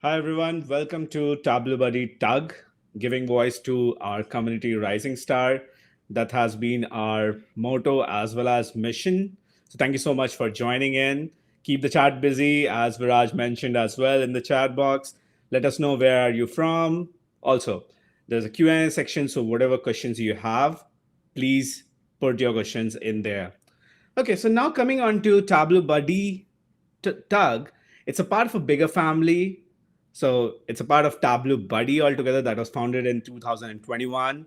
Hi, everyone. Welcome to Tableau Buddy TUG, giving voice to our community rising star. That has been our motto as well as mission. So, thank you so much for joining in. Keep the chat busy, as Viraj mentioned as well in the chat box. Let us know where are you from. Also, there's a Q&A section, so whatever questions you have, please put your questions in there. Okay, so now coming on to Tableau Buddy TUG, it's a part of a bigger family. So it's a part of Tableau Buddy altogether that was founded in 2021.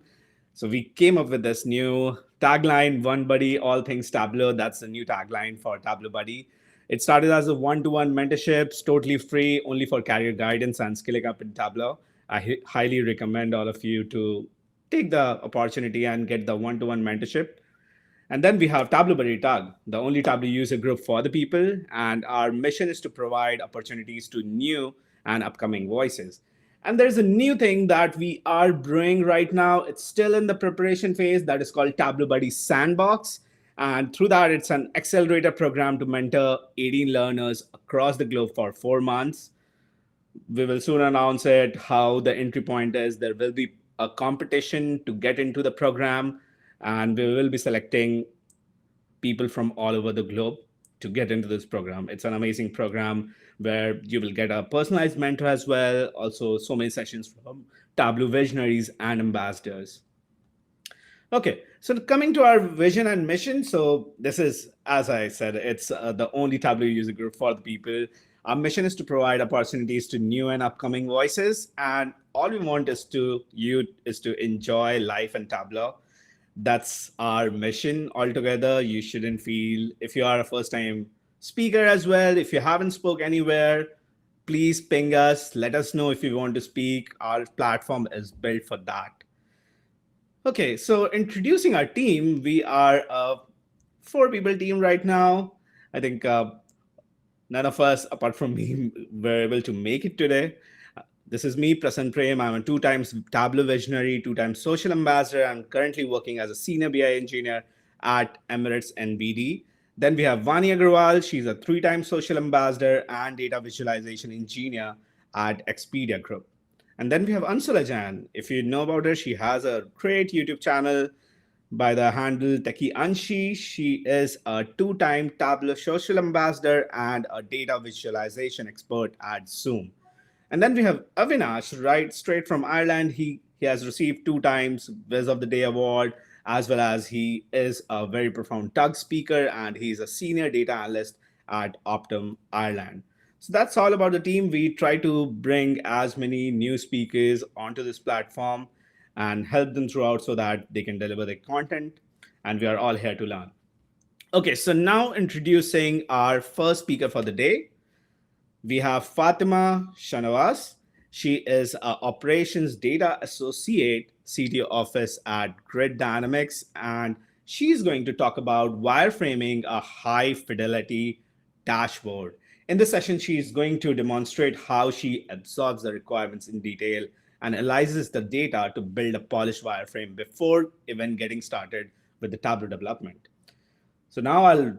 So we came up with this new tagline, One Buddy, All Things Tableau. That's the new tagline for Tableau Buddy. It started as a one-to-one mentorships, totally free, only for career guidance and skilling up in Tableau. I highly recommend all of you to take the opportunity and get the one-to-one mentorship. And then we have Tableau Buddy TUG, the only Tableau user group for the people. And our mission is to provide opportunities to new and upcoming voices. And there's a new thing that we are brewing right now. It's still in the preparation phase that is called Tableau Buddy Sandbox. And through that, it's an accelerator program to mentor 18 learners across the globe for 4 months. We will soon announce it, how the entry point is. There will be a competition to get into the program, and we will be selecting people from all over the globe to get into this program. It's an amazing program where you will get a personalized mentor as well. Also, so many sessions from Tableau visionaries and ambassadors. Okay, so coming to our vision and mission. So this is, as I said, it's the only Tableau user group for the people. Our mission is to provide opportunities to new and upcoming voices, and all we want is to enjoy life in Tableau. That's our mission altogether. You shouldn't feel, if you are a first time speaker as well, if you haven't spoke anywhere, please ping us. Let us know if you want to speak. Our platform is built for that. Okay, so introducing our team, we are a 4 people team right now. I think none of us, apart from me, were able to make it today. This is me, Prasan Prem. I'm a 2 times Tableau visionary, 2 times social ambassador. I'm currently working as a senior BI engineer at Emirates NBD. Then we have Vani Agarwal. She's a 3 times social ambassador and data visualization engineer at Expedia Group. And then we have Ansula Jan. If you know about her, she has a great YouTube channel by the handle Techie Anshi. She is a 2 time Tableau social ambassador and a data visualization expert at Zoom. And then we have Avinash, right straight from Ireland. He has received 2 times Viz of the Day award, as well as he is a very profound TUG speaker and he's a senior data analyst at Optum Ireland. So that's all about the team. We try to bring as many new speakers onto this platform and help them throughout so that they can deliver their content. And we are all here to learn. Okay, so now introducing our first speaker for the day. We have Fathima Shanavas. She is an operations data associate, CTO office at Grid Dynamics, and she's going to talk about wireframing a high fidelity dashboard. In this session, she's going to demonstrate how she absorbs the requirements in detail and analyzes the data to build a polished wireframe before even getting started with the Tableau development. So now I'll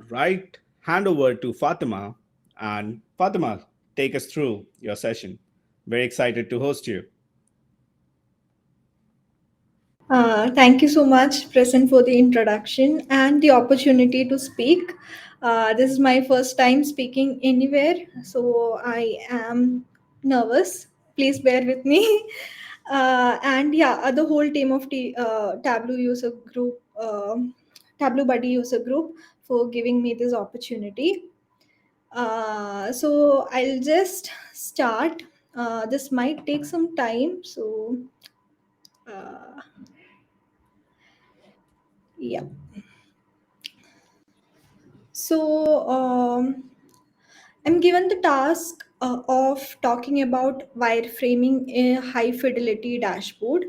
hand over to Fatima, and Fatima, take us through your session. Very excited to host you. Thank you so much, Present, for the introduction and the opportunity to speak. This is my first time speaking anywhere, so I am nervous. Please bear with me. And yeah, the whole team of Tableau user group, Tableau Buddy user group, for giving me this opportunity. So I'll just start. This might take some time, so uh, yeah. So I'm given the task of talking about wireframing a high fidelity dashboard.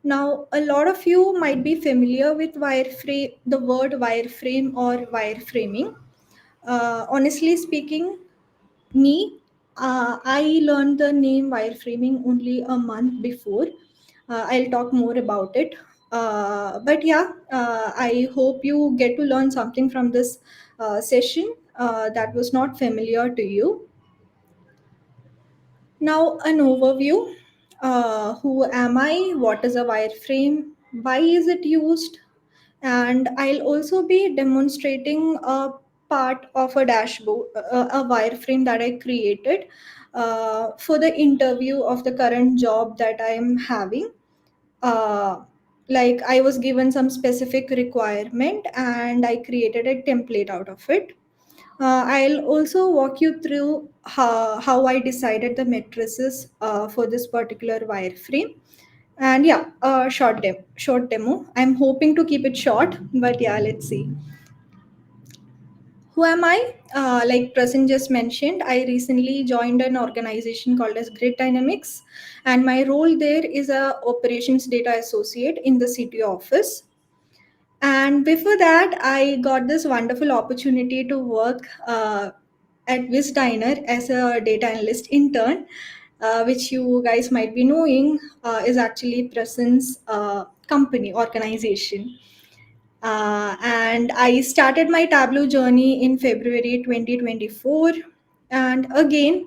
Now, a lot of you might be familiar with the word wireframe or wireframing. Honestly speaking, I learned the name wireframing only a month before. I'll talk more about it. But yeah, I hope you get to learn something from this session that was not familiar to you. Now, an overview. Who am I? What is a wireframe? Why is it used? And I'll also be demonstrating a part of a dashboard, a wireframe that I created for the interview of the current job that I am having. Uh, like I was given some specific requirement and I created a template out of it. I'll also walk you through how I decided the matrices for this particular wireframe. And yeah, short demo. I'm hoping to keep it short, but yeah, let's see. Who am I? Like Prasin just mentioned, I recently joined an organization called as Grid Dynamics, and my role there is a operations data associate in the CTO office. And before that, I got this wonderful opportunity to work at Vizzie as a data analyst intern, which you guys might be knowing is actually Presence company organization. And I started my Tableau journey in February 2024. And again,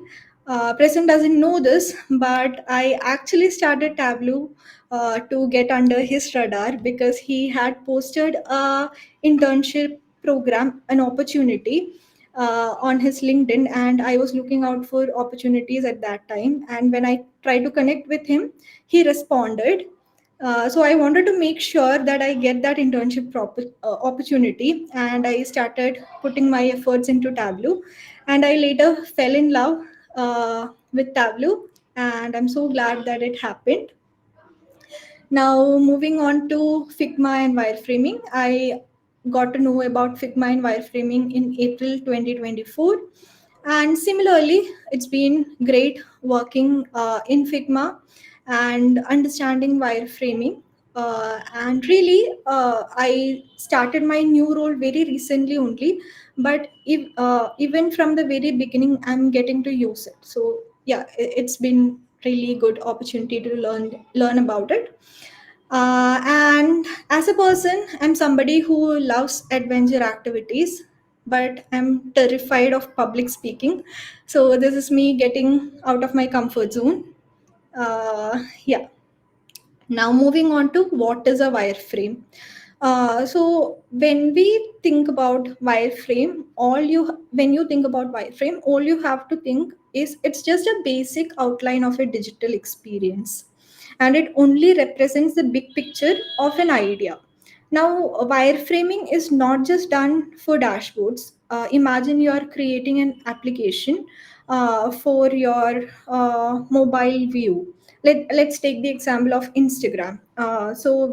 Present doesn't know this, but I actually started Tableau to get under his radar because he had posted a internship program, an opportunity on his LinkedIn, and I was looking out for opportunities at that time. And when I tried to connect with him, he responded. So I wanted to make sure that I get that opportunity, and I started putting my efforts into Tableau, and I later fell in love with Tableau, and I'm so glad that it happened. Now, moving on to Figma and wireframing, I got to know about Figma and wireframing in April 2024. And similarly, it's been great working in Figma and understanding wireframing. And really, I started my new role very recently only, but even from the very beginning, I'm getting to use it. So yeah, it's been really good opportunity to learn about it. And as a person, I'm somebody who loves adventure activities, but I'm terrified of public speaking. So this is me getting out of my comfort zone. Yeah. Now moving on to what is a wireframe. So when you think about wireframe, all you have to think is it's just a basic outline of a digital experience, and it only represents the big picture of an idea. Now, wireframing is not just done for dashboards. Imagine you are creating an application for your mobile view. Let's take the example of Instagram. So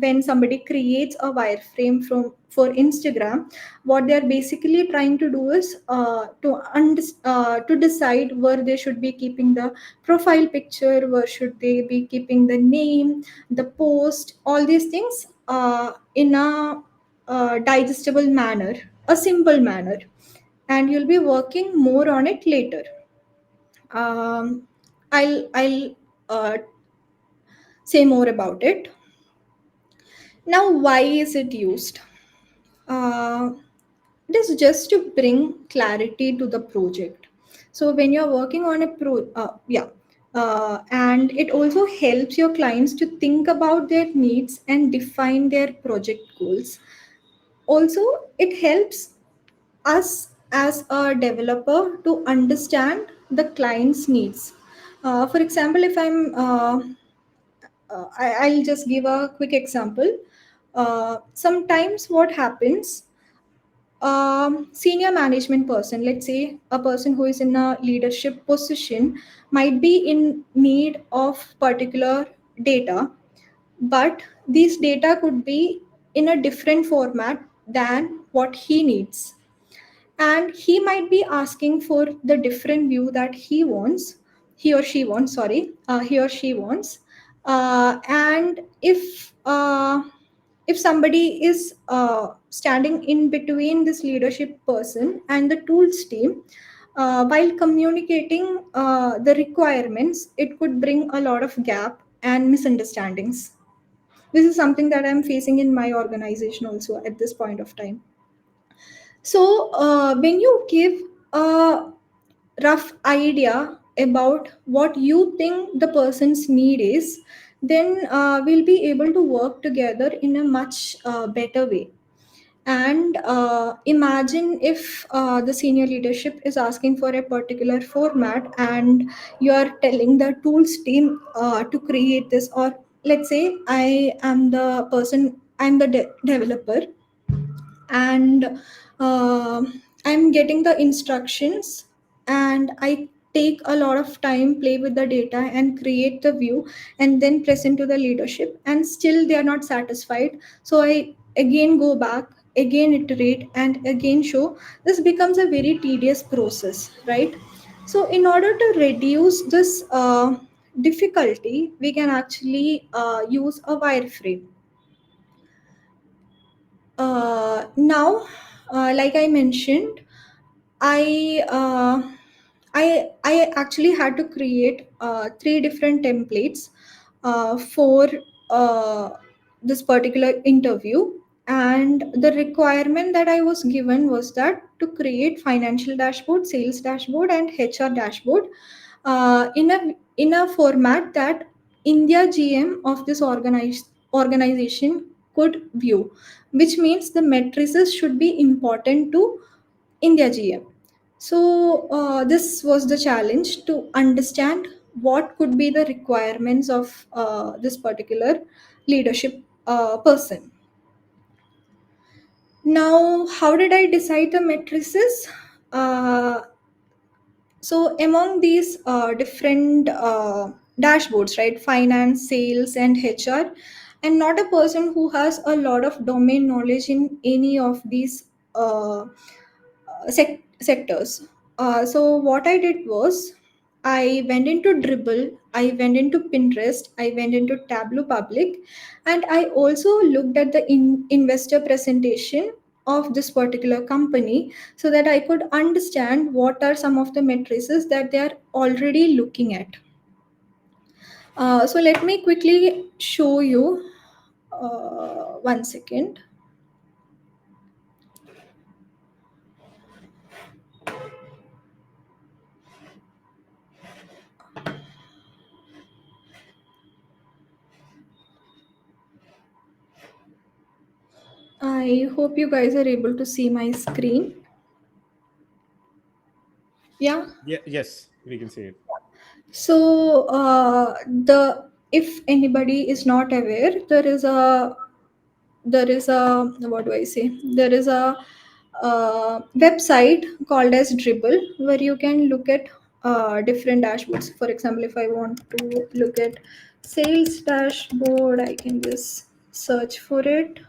when somebody creates a wireframe for Instagram, what they're basically trying to do is to decide where they should be keeping the profile picture, where should they be keeping the name, the post, all these things in a digestible manner, a simple manner, and you'll be working more on it later. I'll say more about it. Now, why is it used? Uh, it is just to bring clarity to the project. So when you're working on and it also helps your clients to think about their needs and define their project goals. Also, it helps us as a developer to understand the client's needs. For example, if I'll just give a quick example. Sometimes what happens, senior management person, let's say a person who is in a leadership position, might be in need of particular data, but these data could be in a different format than what he needs, and he might be asking for the different view that he or she wants. And if somebody is standing in between this leadership person and the tools team, while communicating the requirements, it could bring a lot of gap and misunderstandings. This is something that I'm facing in my organization also at this point of time. So when you give a rough idea, about what you think the person's need is, then we'll be able to work together in a much better way. And imagine if the senior leadership is asking for a particular format, and you are telling the tools team to create this. Or let's say I am the person, I'm the developer, and uh, I'm getting the instructions, and I take a lot of time, play with the data and create the view, and then present to the leadership, and still they are not satisfied. So I again go back, again iterate, and again show. This becomes a very tedious process, right? So in order to reduce this difficulty, we can actually use a wireframe. Now, like I mentioned, I I actually had to create three different templates for uh, this particular interview, and the requirement that I was given was that to create financial dashboard, sales dashboard, and HR dashboard in a format that India GM of this organization could view, which means the matrices should be important to India GM. So this was the challenge, to understand what could be the requirements of this particular leadership person. Now, how did I decide the matrices? Uh, so among these different dashboards, right, finance, sales, and HR, I'm not a person who has a lot of domain knowledge in any of these sectors. So what I did was, I went into Dribble, I went into Pinterest, I went into Tableau Public, and I also looked at the investor presentation of this particular company, so that I could understand what are some of the matrices that they are already looking at. So let me quickly show you. 1 second. I hope you guys are able to see my screen. Yeah. Yes, we can see it. So the if anybody is not aware, there is a what do I say? There is a website called as Dribble, where you can look at different dashboards. For example, if I want to look at sales dashboard, I can just search for it,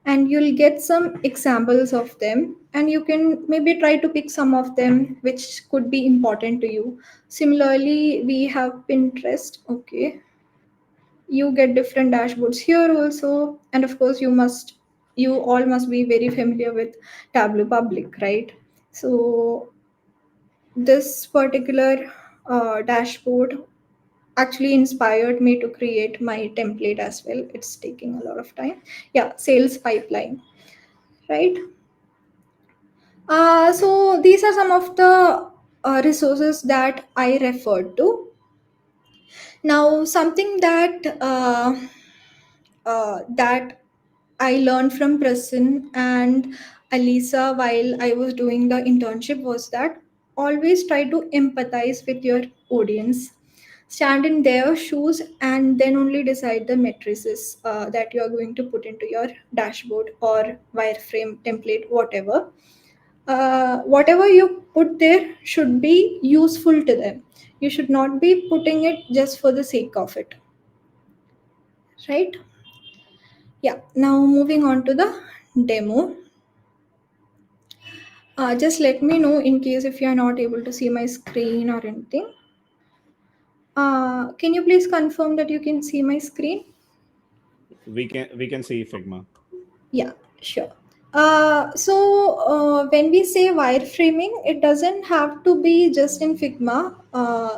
and you'll get some examples of them, and you can maybe try to pick some of them which could be important to you. Similarly, we have Pinterest. Okay, you get different dashboards here also, and of course you all must be very familiar with Tableau Public, right? So this particular dashboard actually inspired me to create my template as well. It's taking a lot of time. Yeah, sales pipeline, right? So these are some of the resources that I referred to. Now, something that I learned from Prasan and Alisa while I was doing the internship was that always try to empathize with your audience. Stand in their shoes and then only decide the matrices that you are going to put into your dashboard or wireframe template, whatever. Whatever you put there should be useful to them. You should not be putting it just for the sake of it, right? Yeah, now moving on to the demo. Just let me know in case if you are not able to see my screen or anything. Can you please confirm that you can see my screen? We can see Figma. Yeah, sure. So when we say wireframing, it doesn't have to be just in Figma.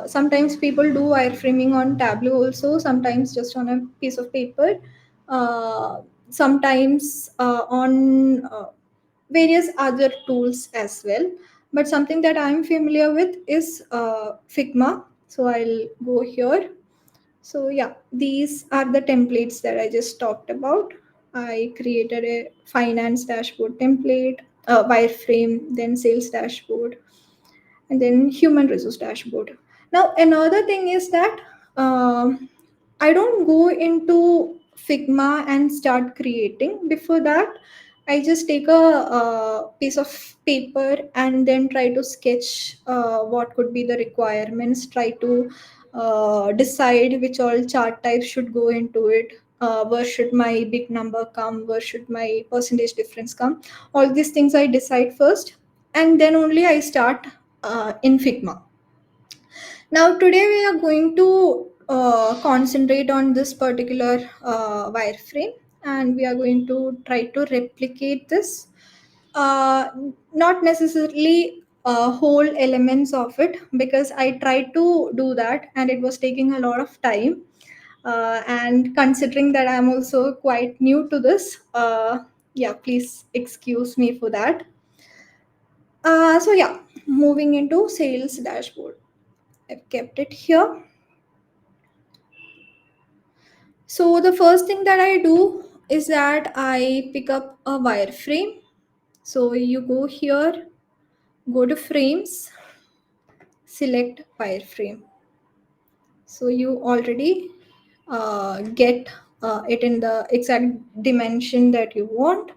Sometimes people do wireframing on Tableau also, sometimes just on a piece of paper, sometimes on various other tools as well. but something that I'm familiar with is Figma. So I'll go here. So yeah, these are the templates that I just talked about. I created a finance dashboard template, wireframe, then sales dashboard, and then human resource dashboard. Now another thing is that I don't go into Figma and start creating. Before that, I just take a, piece of paper and then try to sketch what could be the requirements, try to decide which all chart types should go into it, where should my big number come, where should my percentage difference come. All these things I decide first, and then only I start in Figma. Now, today we are going to concentrate on this particular wireframe, and we are going to try to replicate this. Uh, Not necessarily whole elements of it, because I tried to do that and it was taking a lot of time. And considering that I'm also quite new to this, yeah, please excuse me for that. So, yeah, moving into sales dashboard. I've kept it here. So the first thing that I do is that I pick up a wireframe. So you go here, go to frames, select wireframe. So you already get it in the exact dimension that you want,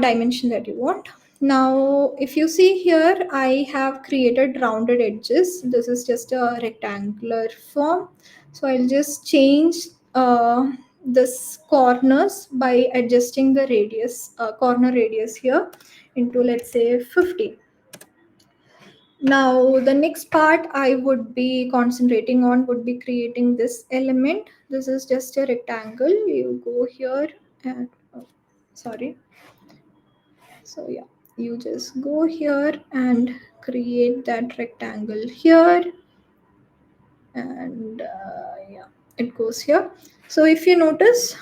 dimension that you want. Now, if you see here, I have created rounded edges. This is just a rectangular form. So I'll just change this corners by adjusting the radius, corner radius here into, let's say, 50. Now, the next part I would be concentrating on would be creating this element. This is just a rectangle. You go here and, oh, sorry. So, yeah, you just go here and create that rectangle here. And yeah, it goes here. So, if you notice,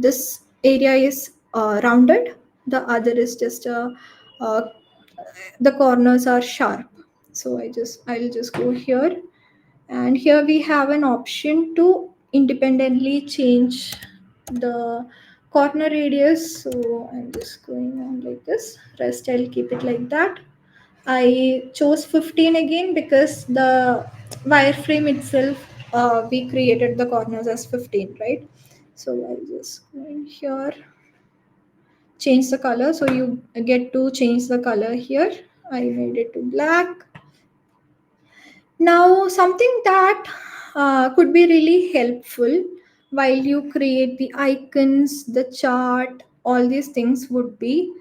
this area is rounded, the other is just a the corners are sharp. So I'll just go here, and here we have an option to independently change the corner radius. So I'm just going on like this, rest I'll keep it like that. I chose 15 again because the wireframe itself, we created the corners as 15, right? So I'll just go in here, change the color. So you get to change the color here. I made it to black. Now, something that could be really helpful while you create the icons, the chart, all these things would be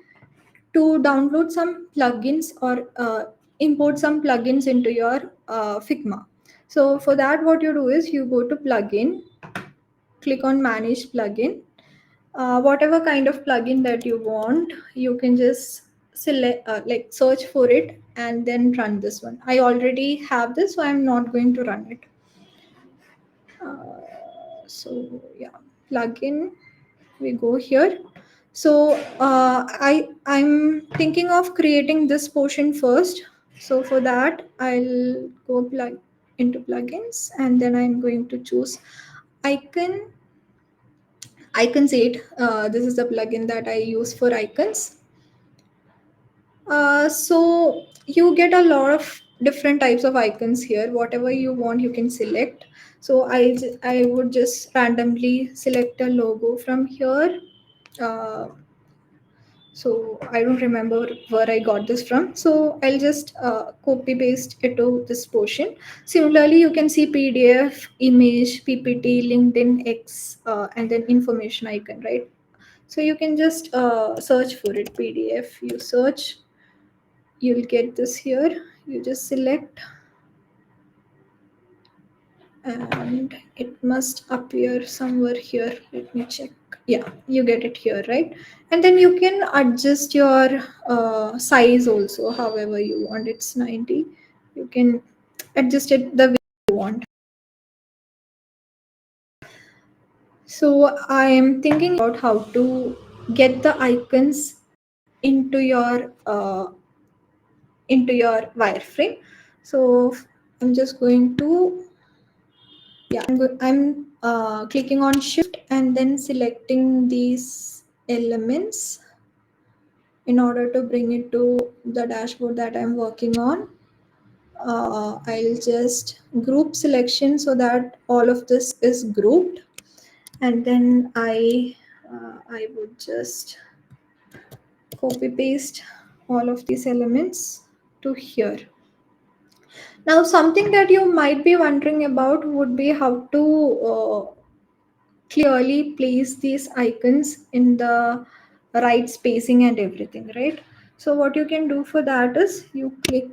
to download some plugins or import some plugins into your Figma. So, for that, what you do is you go to plugin, click on manage plugin. Whatever kind of plugin that you want, you can just select, like search for it and then run this one. I already have this, so I'm not going to run it. So yeah, plugin, we go here. So I'm thinking of creating this portion first. So for that, I'll go plug into plugins, and then I'm going to choose icon. Icons 8. This is the plugin that I use for icons. So you get a lot of different types of icons here. Whatever you want, you can select. So I would just randomly select a logo from here. Uh, so I don't remember where I got this from. So I'll just copy paste it to this portion. Similarly, you can see PDF, image, PPT, LinkedIn, X, and then information icon, right? So you can just search for it. PDF, you search, you'll get this here. You just select, and it must appear somewhere here. Let me check. Yeah, you get it here, right? And then you can adjust your size also however you want. It's 90. You can adjust it the way you want. So I am thinking about how to get the icons into your into your wireframe. So I'm just going to, yeah, I'm clicking on shift and then selecting these elements in order to bring it to the dashboard that I'm working on. I'll just group selection so that all of this is grouped, and then I would just copy paste all of these elements to here. Now, something that you might be wondering about would be how to clearly place these icons in the right spacing and everything, right? So what you can do for that is you click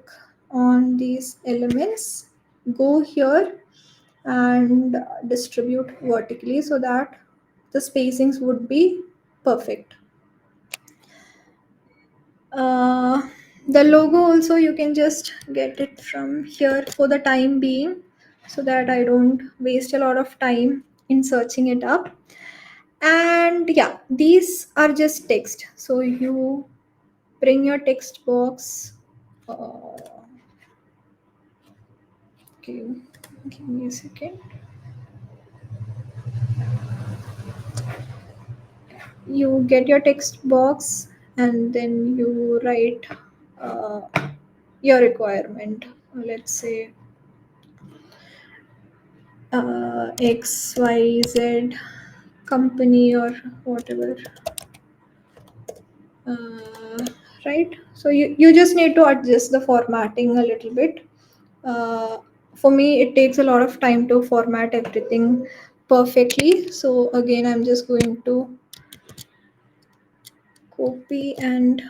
on these elements, go here and distribute vertically so that the spacings would be perfect. uh, the logo also you can just get it from here for the time being, so that I don't waste a lot of time in searching it up. And yeah, these are just text, so you bring your text box. Okay, give me a second. You get your text box and then you write uh, your requirement. Let's say XYZ company or whatever. uh, right, so you just need to adjust the formatting a little bit. uh, for me it takes a lot of time to format everything perfectly, so again I'm just going to copy and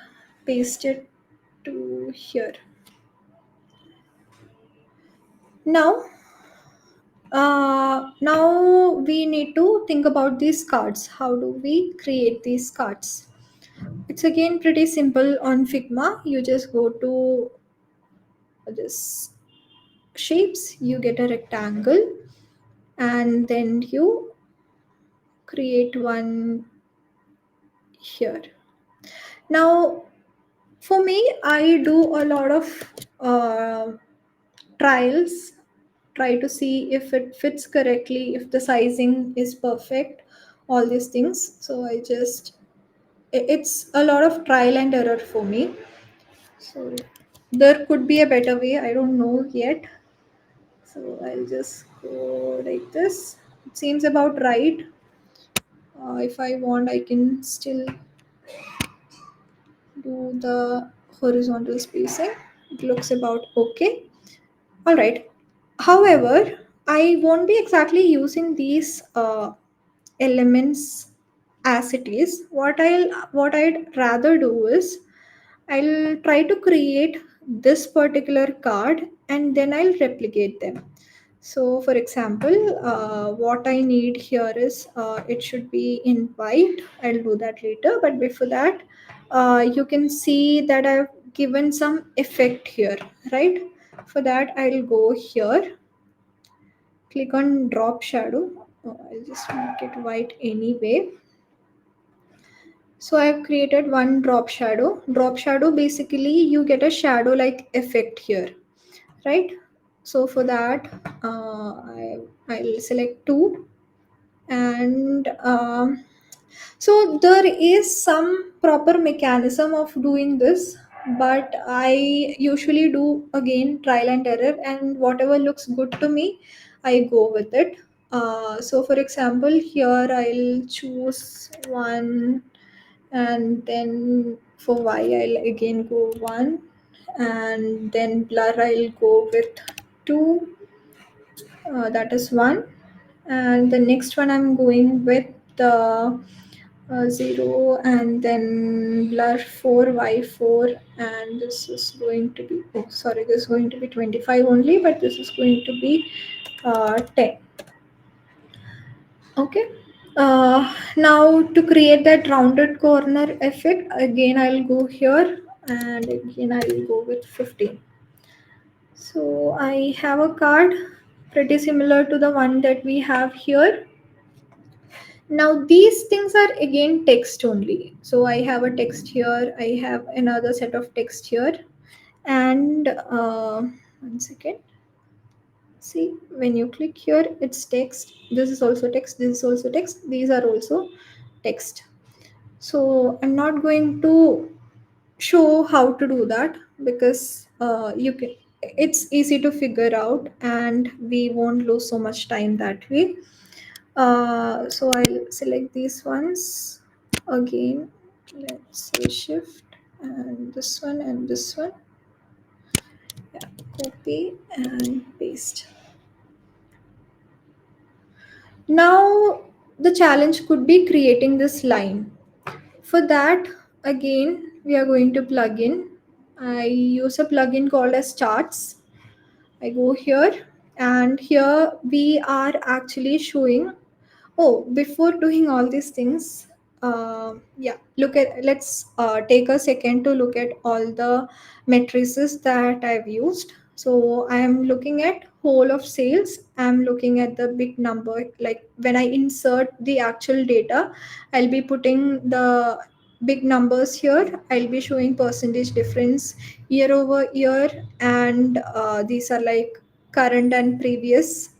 paste it to here. Now we need to think about these cards. How do we create these cards? It's again pretty simple on Figma. You just go to this shapes, you get a rectangle, and then you create one here. Now, for me, I do a lot of uh, trials, try to see if it fits correctly, if the sizing is perfect, all these things. So I just, it's a lot of trial and error for me. So there could be a better way, I don't know yet. So I'll just go like this. It seems about right. If I want, I can still do the horizontal spacing. It looks about okay. All right. However, I won't be exactly using these elements as it is. What I'd rather do is I'll try to create this particular card and then I'll replicate them. So, for example, what I need here is it should be in white. I'll do that later. But before that, you can see that I've given some effect here, right? For that, I'll go here, click on drop shadow. I'll just make it white anyway. So I've created one drop shadow. Drop shadow, basically you get a shadow like effect here, right? So for that, I'll select two, and so there is some proper mechanism of doing this, but I usually do again trial and error, and whatever looks good to me, I go with it. So for example, here I'll choose one, and then for Y I'll again go one, and then blur I'll go with two. That is one, and the next one I'm going with the 0, and then blur 4 y4, and this is going to be, oh sorry, this is going to be 25 only, but this is going to be 10. Okay. Now to create that rounded corner effect, again I'll go here and again I'll go with 15. So I have a card pretty similar to the one that we have here. Now these things are again text only. So I have a text here, I have another set of text here, And one second. See, when you click here, it's text. This is also text. This is also text. These are also text. So I'm not going to show how to do that because you can. It's easy to figure out, and we won't lose so much time that way. So I'll select these ones again. Let's say shift and this one and this one. Yeah, copy and paste. Now the challenge could be creating this line. For that, again, we are going to plug in. I use a plugin called as charts. I go here, and here we are actually showing. Oh, before doing all these things, yeah, let's take a second to look at all the matrices that I've used. So I'm looking at whole of sales. I'm looking at the big number. Like when I insert the actual data, I'll be putting the big numbers here. I'll be showing percentage difference year over year, and these are like current and previous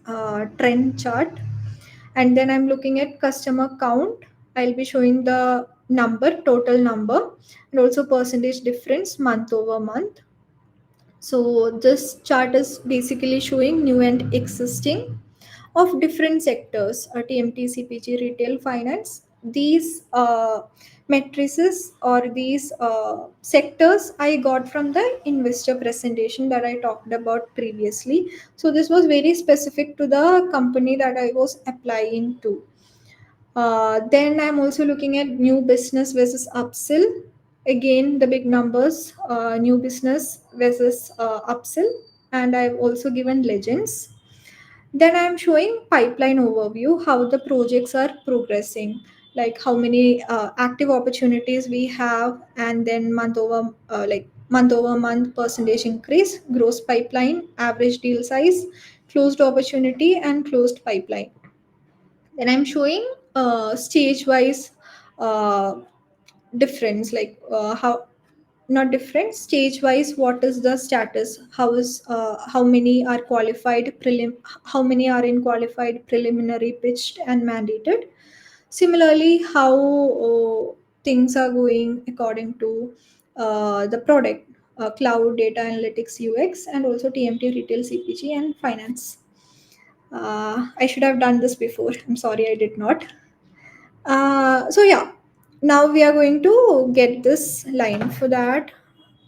trend chart. And then I'm looking at customer count. I'll be showing the number, total number, and also percentage difference month over month. So this chart is basically showing new and existing of different sectors, TMT, CPG, retail, finance. These matrices or these sectors I got from the investor presentation that I talked about previously. So this was very specific to the company that I was applying to. Then I'm also looking at new business versus upsell. Again, the big numbers, new business versus upsell, and I've also given legends. Then I'm showing pipeline overview, how the projects are progressing, like how many active opportunities we have, and then month over month percentage increase, gross pipeline, average deal size, closed opportunity, and closed pipeline. Then I'm showing stage wise uh, difference, like how not different stage wise, what is the status, how many are qualified how many are in qualified, preliminary, pitched, and mandated. Similarly, how things are going according to the product, cloud, data analytics, UX, and also TMT, retail, CPG, and finance. I should have done this before. I'm sorry I did not. So yeah, now we are going to get this line. For that,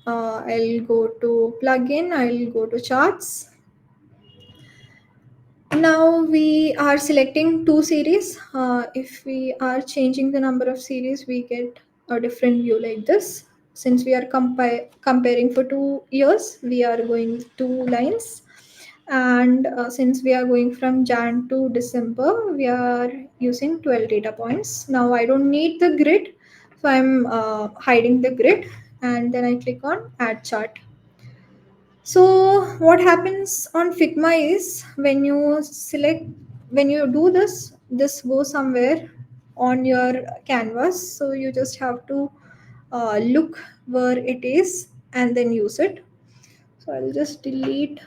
I'll go to plugin. I'll go to charts. Now we are selecting two series. If we are changing the number of series, we get a different view like this. Since we are comparing for 2 years, we are going two lines. And since we are going from Jan to December, we are using 12 data points. Now I don't need the grid, so I'm hiding the grid, and then I click on add chart. So what happens on Figma is when you do this, this goes somewhere on your canvas. So you just have to look where it is and then use it. So I'll just delete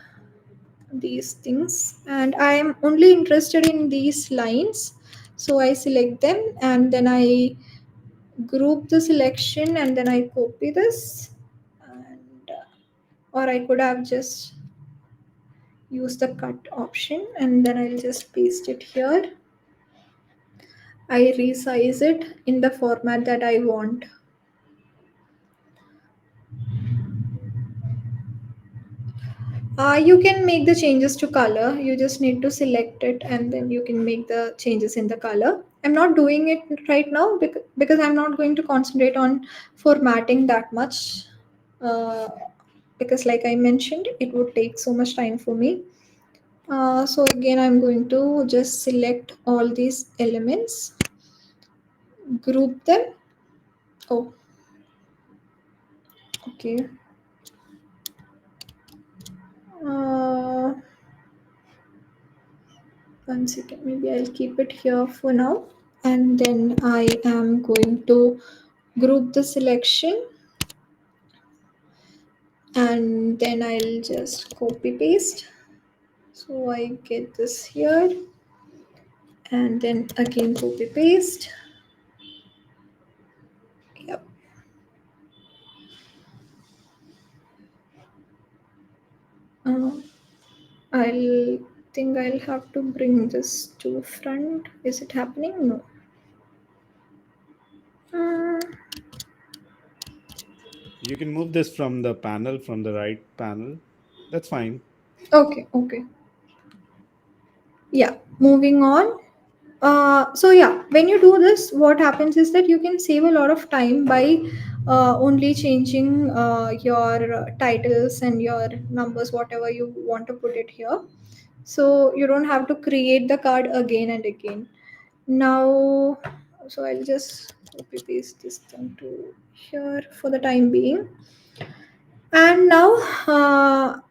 these things, and I am only interested in these lines. So I select them, and then I group the selection, and then I copy this, and or I could have just use the cut option, and then I'll just paste it here. I resize it in the format that I want. You can make the changes to color. You just need to select it, and then you can make the changes in the color. I'm not doing it right now because I'm not going to concentrate on formatting that much. Because, like I mentioned, it would take so much time for me. So again, I'm going to just select all these elements, group them. Oh, okay. Uh, One second, maybe I'll keep it here for now. And then I am going to group the selection. and then I'll just copy paste. So I get this here, and then again copy paste. Yep. Uh, I'll think I'll have to bring this to front. Is it happening? No. Uh, You can move this from the panel, from the right panel. That's fine. okay. Yeah. Moving on. So yeah, when you do this, what happens is that you can save a lot of time by only changing your titles and your numbers, whatever you want to put it here. So you don't have to create the card again and again. Now, so I'll just copy paste this thing to here for the time being. And now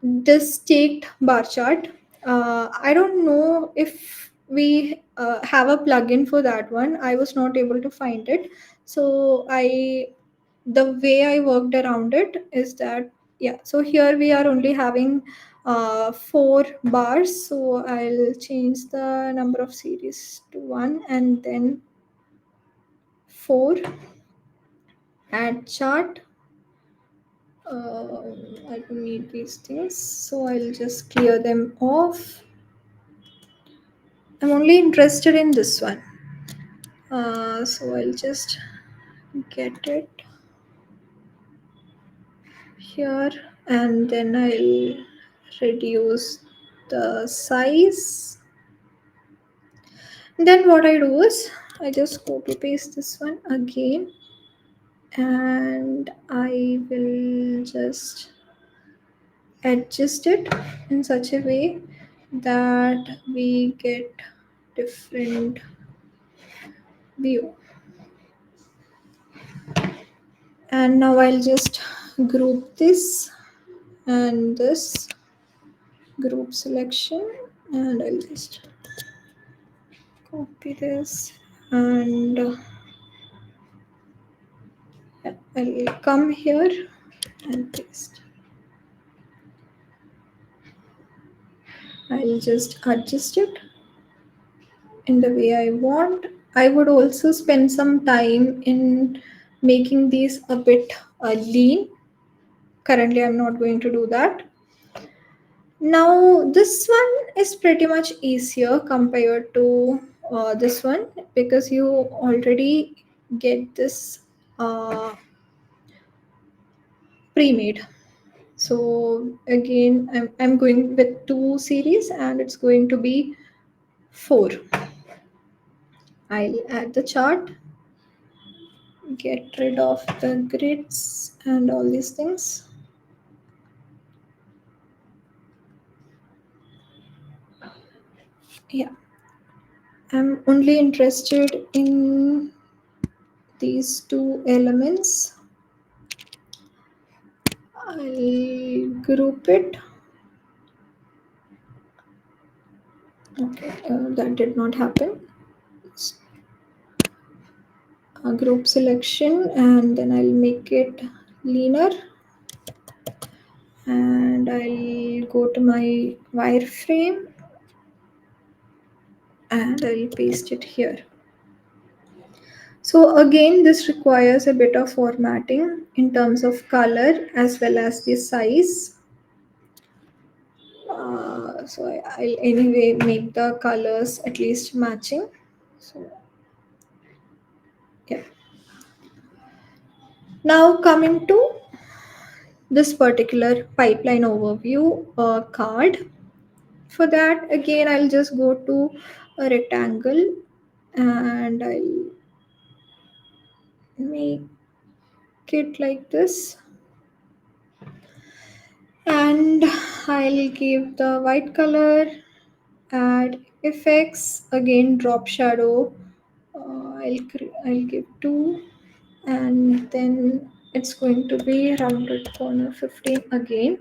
this staked bar chart. I don't know if we have a plugin for that one. I was not able to find it. So the way I worked around it is that, yeah, so here we are only having 4 bars. So I'll change the number of series to 1 and then 4. Add chart. I don't need these things, so I'll just clear them off. I'm only interested in this one, so I'll just get it here, and then I'll reduce the size. Then what I do is I just copy paste this one again, and I will just adjust it in such a way that we get different view. And now I'll just group this and this group selection, and I'll just copy this, and I'll come here and paste. I'll just adjust it in the way I want. I would also spend some time in making these a bit lean. Currently, I'm not going to do that. Now, this one is pretty much easier compared to this one, because you already get this pre-made. So again, I'm going with 2 series and it's going to be 4. I'll add the chart, get rid of the grids and all these things. Yeah, I'm only interested in these 2 elements. I'll group it. Okay, that did not happen. Group selection, and then I'll make it leaner, and I'll go to my wireframe and I'll paste it here. So again, this requires a bit of formatting in terms of color as well as the size. So I'll anyway make the colors at least matching. So yeah. Now coming to this particular pipeline overview card. For that, again, I'll just go to a rectangle and I'll make it like this. And I'll give the white color, add effects, again drop shadow. I'll give 2, and then it's going to be rounded corner 15 again.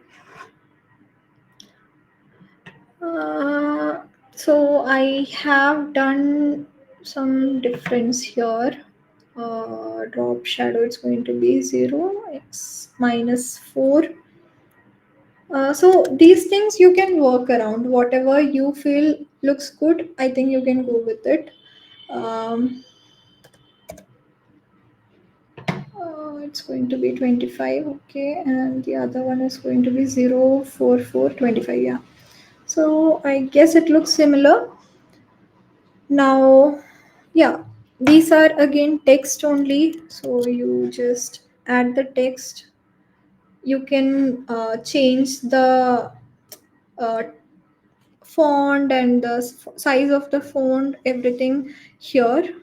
So I have done some difference here. drop shadow, it's going to be 0 x minus 4. So these things you can work around. Whatever you feel looks good, I think you can go with it. It's going to be 25, okay, and the other one is going to be 0 4 4 25. Yeah, so I guess it looks similar. Now, yeah, these are again text only, so you just add the text. You can change the uh, font and the size of the font, everything here.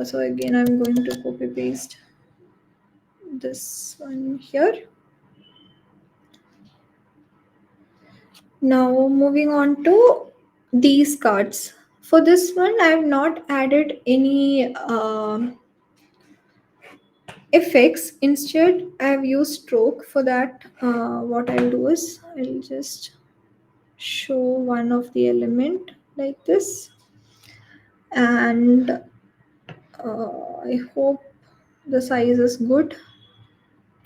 So again, I'm going to copy paste this one here. Now moving on to these cards. For this one, I have not added any effects. Instead, I have used stroke. For that, what I'll do is I'll just show one of the element like this, and I hope the size is good.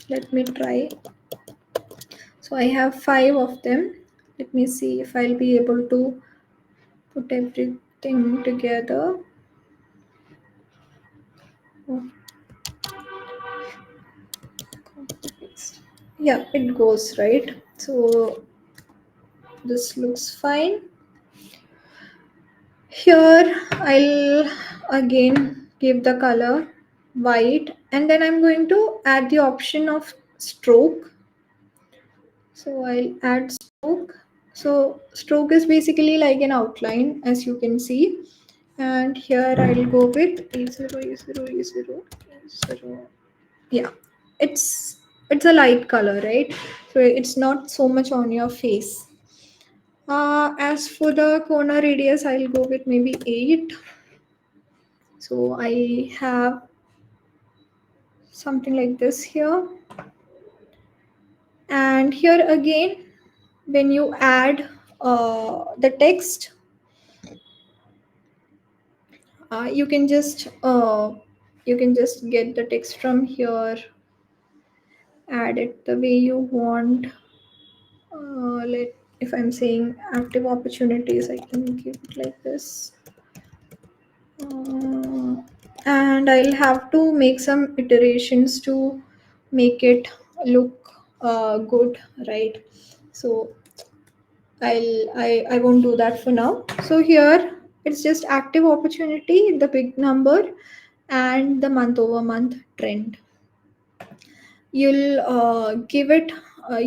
Let me try. So I have 5 of them. Let me see if I'll be able to put everything together. Oh, yeah, it goes right. So this looks fine. Here I'll again give the color white, and then I'm going to add the option of stroke. So I'll add stroke. So stroke is basically like an outline, as you can see. And here I'll go with E0, E0, E0, E0. Yeah, it's a light color, right? So it's not so much on your face. As for the corner radius, I'll go with maybe 8. So I have something like this here. And here again, when you add the text, you can just get the text from here, add it the way you want. Let If I'm saying active opportunities, I can keep it like this. And I'll have to make some iterations to make it look good, right? So I won't do that for now. So here it's just active opportunity, the big number, and the month over month trend. You'll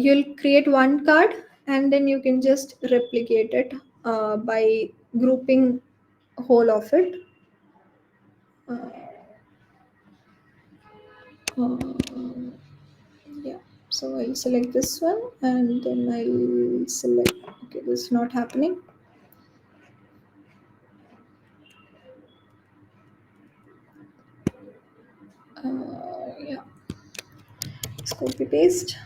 you'll create one card, and then you can just replicate it by grouping whole of it. Uh, yeah, so I'll select this one, and then I'll select, okay, this is not happening. Yeah, let's copy paste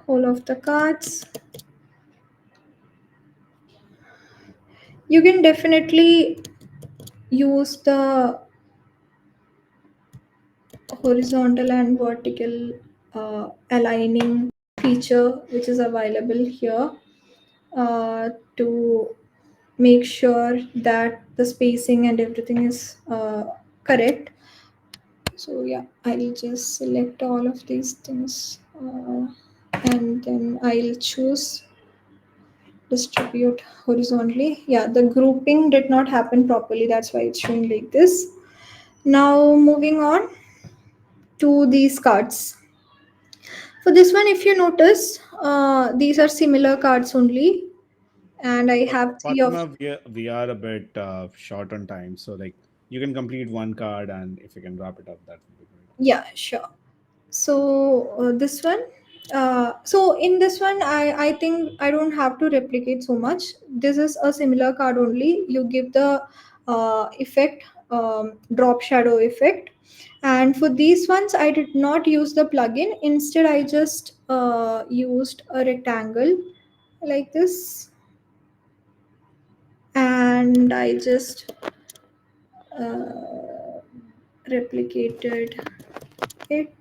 whole of the cards. You can definitely use the horizontal and vertical aligning feature which is available here to make sure that the spacing and everything is correct. So yeah, I'll just select all of these things, and then I'll choose distribute horizontally. Yeah, the grouping did not happen properly, that's why it's showing like this. Now moving on to these cards. For this one, if you notice, these are similar cards only, and I have 3 of. Fatima, we are a bit short on time, so like you can complete one card, and if you can wrap it up, that would be great. Yeah, sure. So this one, so in this one, I think I don't have to replicate so much. This is a similar card only. You give the effect, drop shadow effect, and for these ones I did not use the plugin. Instead, I just used a rectangle like this, and I just replicated it,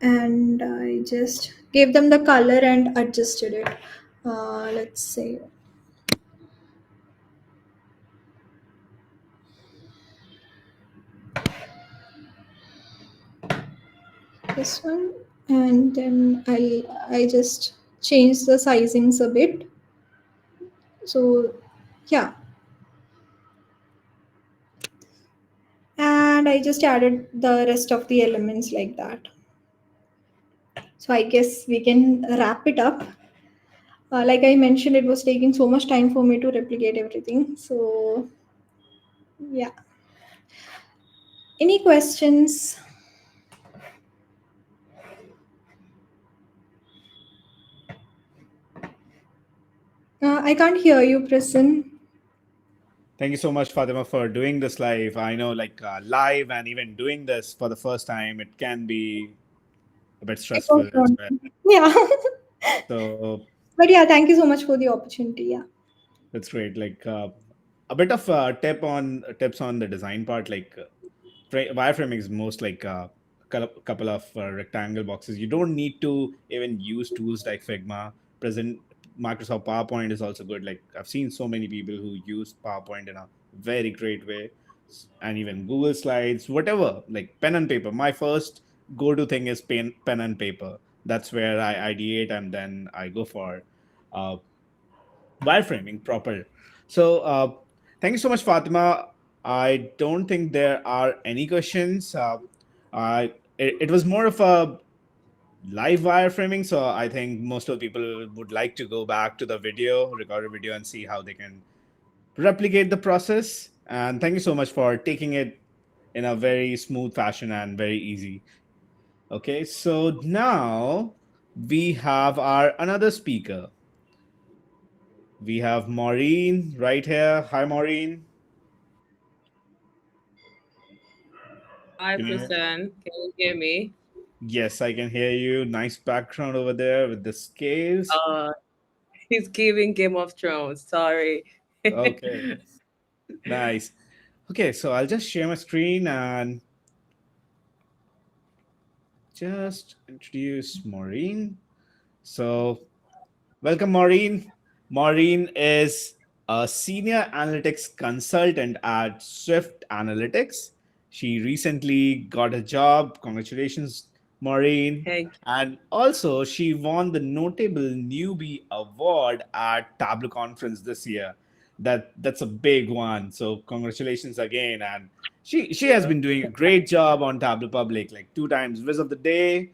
and I just gave them the color and adjusted it. Let's say this one, and then I just change the sizings a bit. So yeah, and I just added the rest of the elements like that. So I guess we can wrap it up. Like I mentioned, it was taking so much time for me to replicate everything. So yeah, any questions? I can't hear you, Prasan. Thank you so much, Fatima, for doing this live. I know, like live and even doing this for the first time, it can be a bit It was stressful as fun. well. Yeah. So But yeah, thank you so much for the opportunity. Yeah. that's great. Like a bit of tips on the design part. Like wireframing is most like a couple of rectangle boxes. You don't need to even use tools like Figma. Present Microsoft PowerPoint is also good. Like I've seen so many people who use PowerPoint in a very great way, and even Google Slides, whatever. Like pen and paper. My first go-to thing is pen and paper. That's where I ideate and then I go for uh, wireframing proper. So, thank you so much, Fatima. I don't think there are any questions. It was more of a live wireframing, so I think most of the people would like to go back to the video, recorded video, and see how they can replicate the process. And thank you so much for taking it in a very smooth fashion and very easy. Okay, so now we have our another speaker. We have Maureen right here. Hi, Maureen. Hi, Can you? person. Can you hear me? Yes, I can hear you. Nice background over there with the scales. Uh, he's giving Game of Thrones. Sorry. Okay, nice. Okay, so I'll just share my screen and just introduce Maureen. So, welcome, Maureen. Maureen is a senior analytics consultant at Swift Analytics. She recently got a job. Congratulations, Maureen. Thank And also, she won the notable Newbie Award at Tableau Conference this year. That's a big one. So congratulations again. And she has you. been doing a great job on Tableau Public, like 2 times Viz of the Day,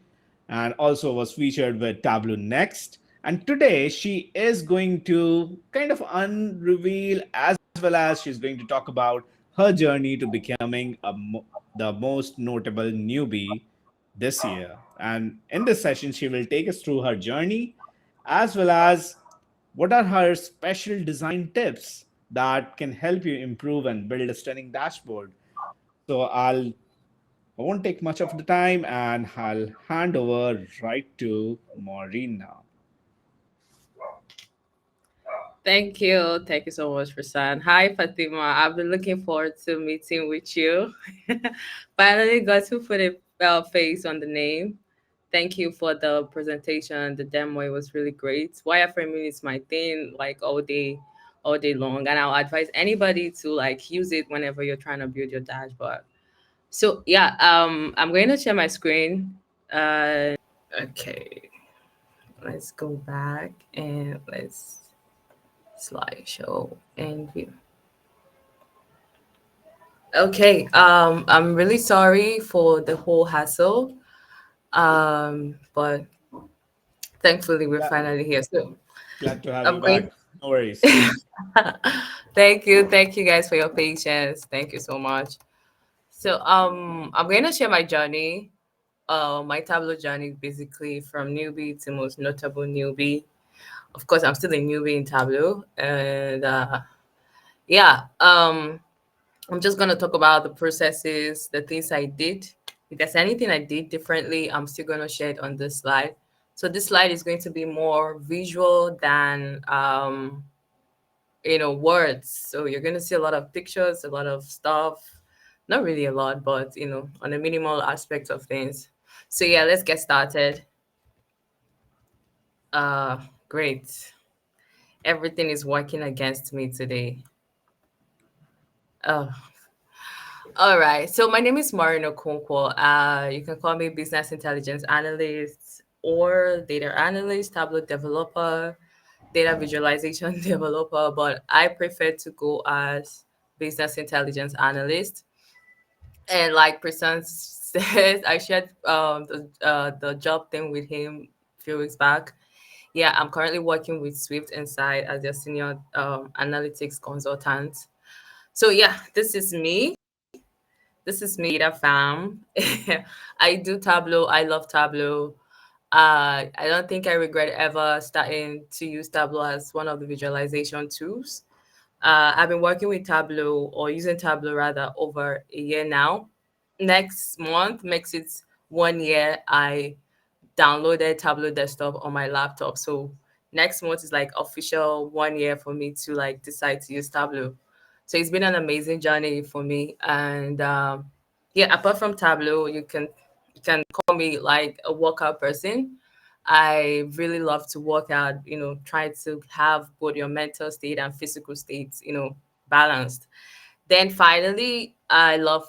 and also was featured with Tableau Next. And today she is going to kind of unreveal as well as she's going to talk about her journey to becoming the most notable newbie this year. And in this session, she will take us through her journey as well as what are her special design tips that can help you improve and build a stunning dashboard. So I won't take much of the time and I'll hand over right to Maureen now. Thank you. Thank you so much, Prasan. Hi, Fatima. I've been looking forward to meeting with you. Finally got to put a face on the name. Thank you for the presentation. The demo, it was really great. Wireframing is my thing, like all day long. And I'll advise anybody to like use it whenever you're trying to build your dashboard. So yeah, I'm going to share my screen. Okay, let's go back and let's slideshow and view. Okay, I'm really sorry for the whole hassle. But thankfully we're Glad, finally here. So glad to have you I'm back. going. No worries. Thank you guys for your patience. Thank you so much. So I'm going to share my journey. My Tableau journey basically from newbie to most notable newbie. Of course, I'm still a newbie in Tableau, and yeah, I'm just gonna talk about the processes, the things I did. If there's anything I did differently, I'm still gonna share it on this slide. So this slide is going to be more visual than words. So you're going to see a lot of pictures, a lot of stuff. Not really a lot, but on a minimal aspect of things. So yeah, let's get started. Uh, Great. Everything is working against me today. Oh, all right. So my name is Maureen Okonkwo. You can call me business intelligence analyst or data analyst, Tableau developer, data visualization developer, but I prefer to go as business intelligence analyst. And like Person said, I shared the job thing with him a few weeks back. Yeah, I'm currently working with Swift Insight as their senior analytics consultant. So yeah, this is me. This is me, Data Fam. I do Tableau. I love Tableau. I don't think I regret ever starting to use Tableau as one of the visualization tools. I've been working with Tableau or using Tableau rather over a year now. Next month makes it 1 year. I downloaded Tableau desktop on my laptop. So next month is like official 1 year for me to like decide to use Tableau. So it's been an amazing journey for me. And yeah, apart from Tableau, you can call me like a workout person. I really love to work out, try to have both your mental state and physical states, balanced. Then finally, I love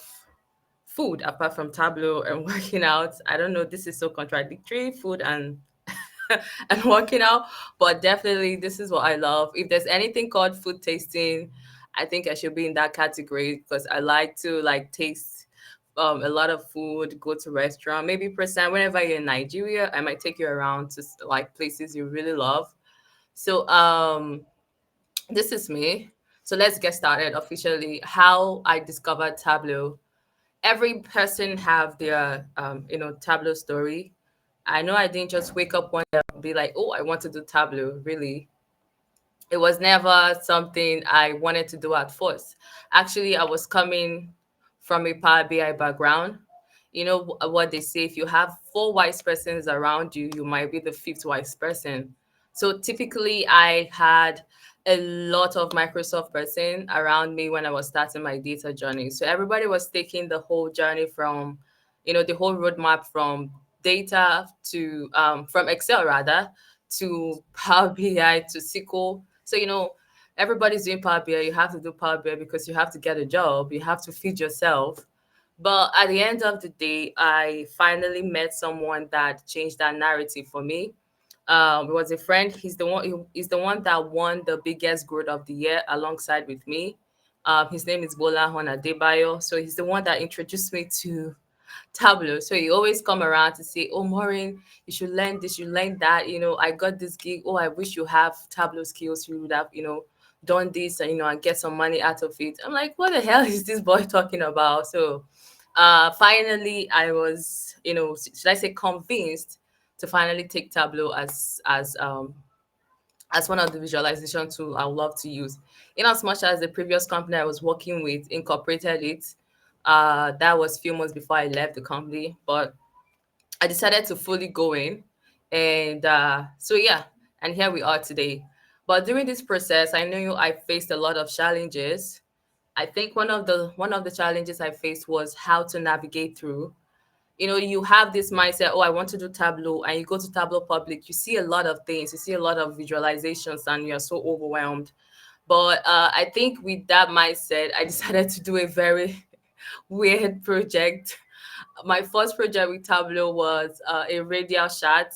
food apart from Tableau and working out. I don't know, this is so contradictory, food and and working out, but definitely this is what I love. If there's anything called food tasting, I think I should be in that category because I like to like taste a lot of food, go to restaurant, maybe percent whenever you're in Nigeria, I might take you around to like places you really love. So this is me. So let's get started officially. How I discovered Tableau. Every person have their Tableau story. I know I didn't just wake up one day and be like, oh, I want to do Tableau. Really, it was never something I wanted to do at first. Actually, I was coming from a Power BI background. You know what they say, if you have four wise persons around you, you might be the fifth wise person. So typically, I had a lot of Microsoft person around me when I was starting my data journey. So everybody was taking the whole journey from, the whole roadmap from data to from Excel rather to Power BI to SQL. So, everybody's doing Power BI. You have to do Power BI because you have to get a job. You have to feed yourself. But at the end of the day, I finally met someone that changed that narrative for me. It was a friend. He's the one that won the biggest growth of the year alongside with me. His name is Bola Debayo. So he's the one that introduced me to Tableau. So he always come around to say, "Oh, Maureen, you should learn this, you learn that. I got this gig. Oh, I wish you have Tableau skills. You would have, done this and and get some money out of it." I'm like, what the hell is this boy talking about? So, finally, I was, should I say, convinced to finally take Tableau as one of the visualization tool I would love to use. In as much as the previous company I was working with incorporated it, that was few months before I left the company, but I decided to fully go in. And so yeah, and here we are today. But during this process, I knew I faced a lot of challenges. I think one of the challenges I faced was how to navigate through. You have this mindset, oh, I want to do Tableau, and you go to Tableau Public, you see a lot of things, you see a lot of visualizations, and you're so overwhelmed. But I think with that mindset, I decided to do a very weird project. My first project with Tableau was a radial chart.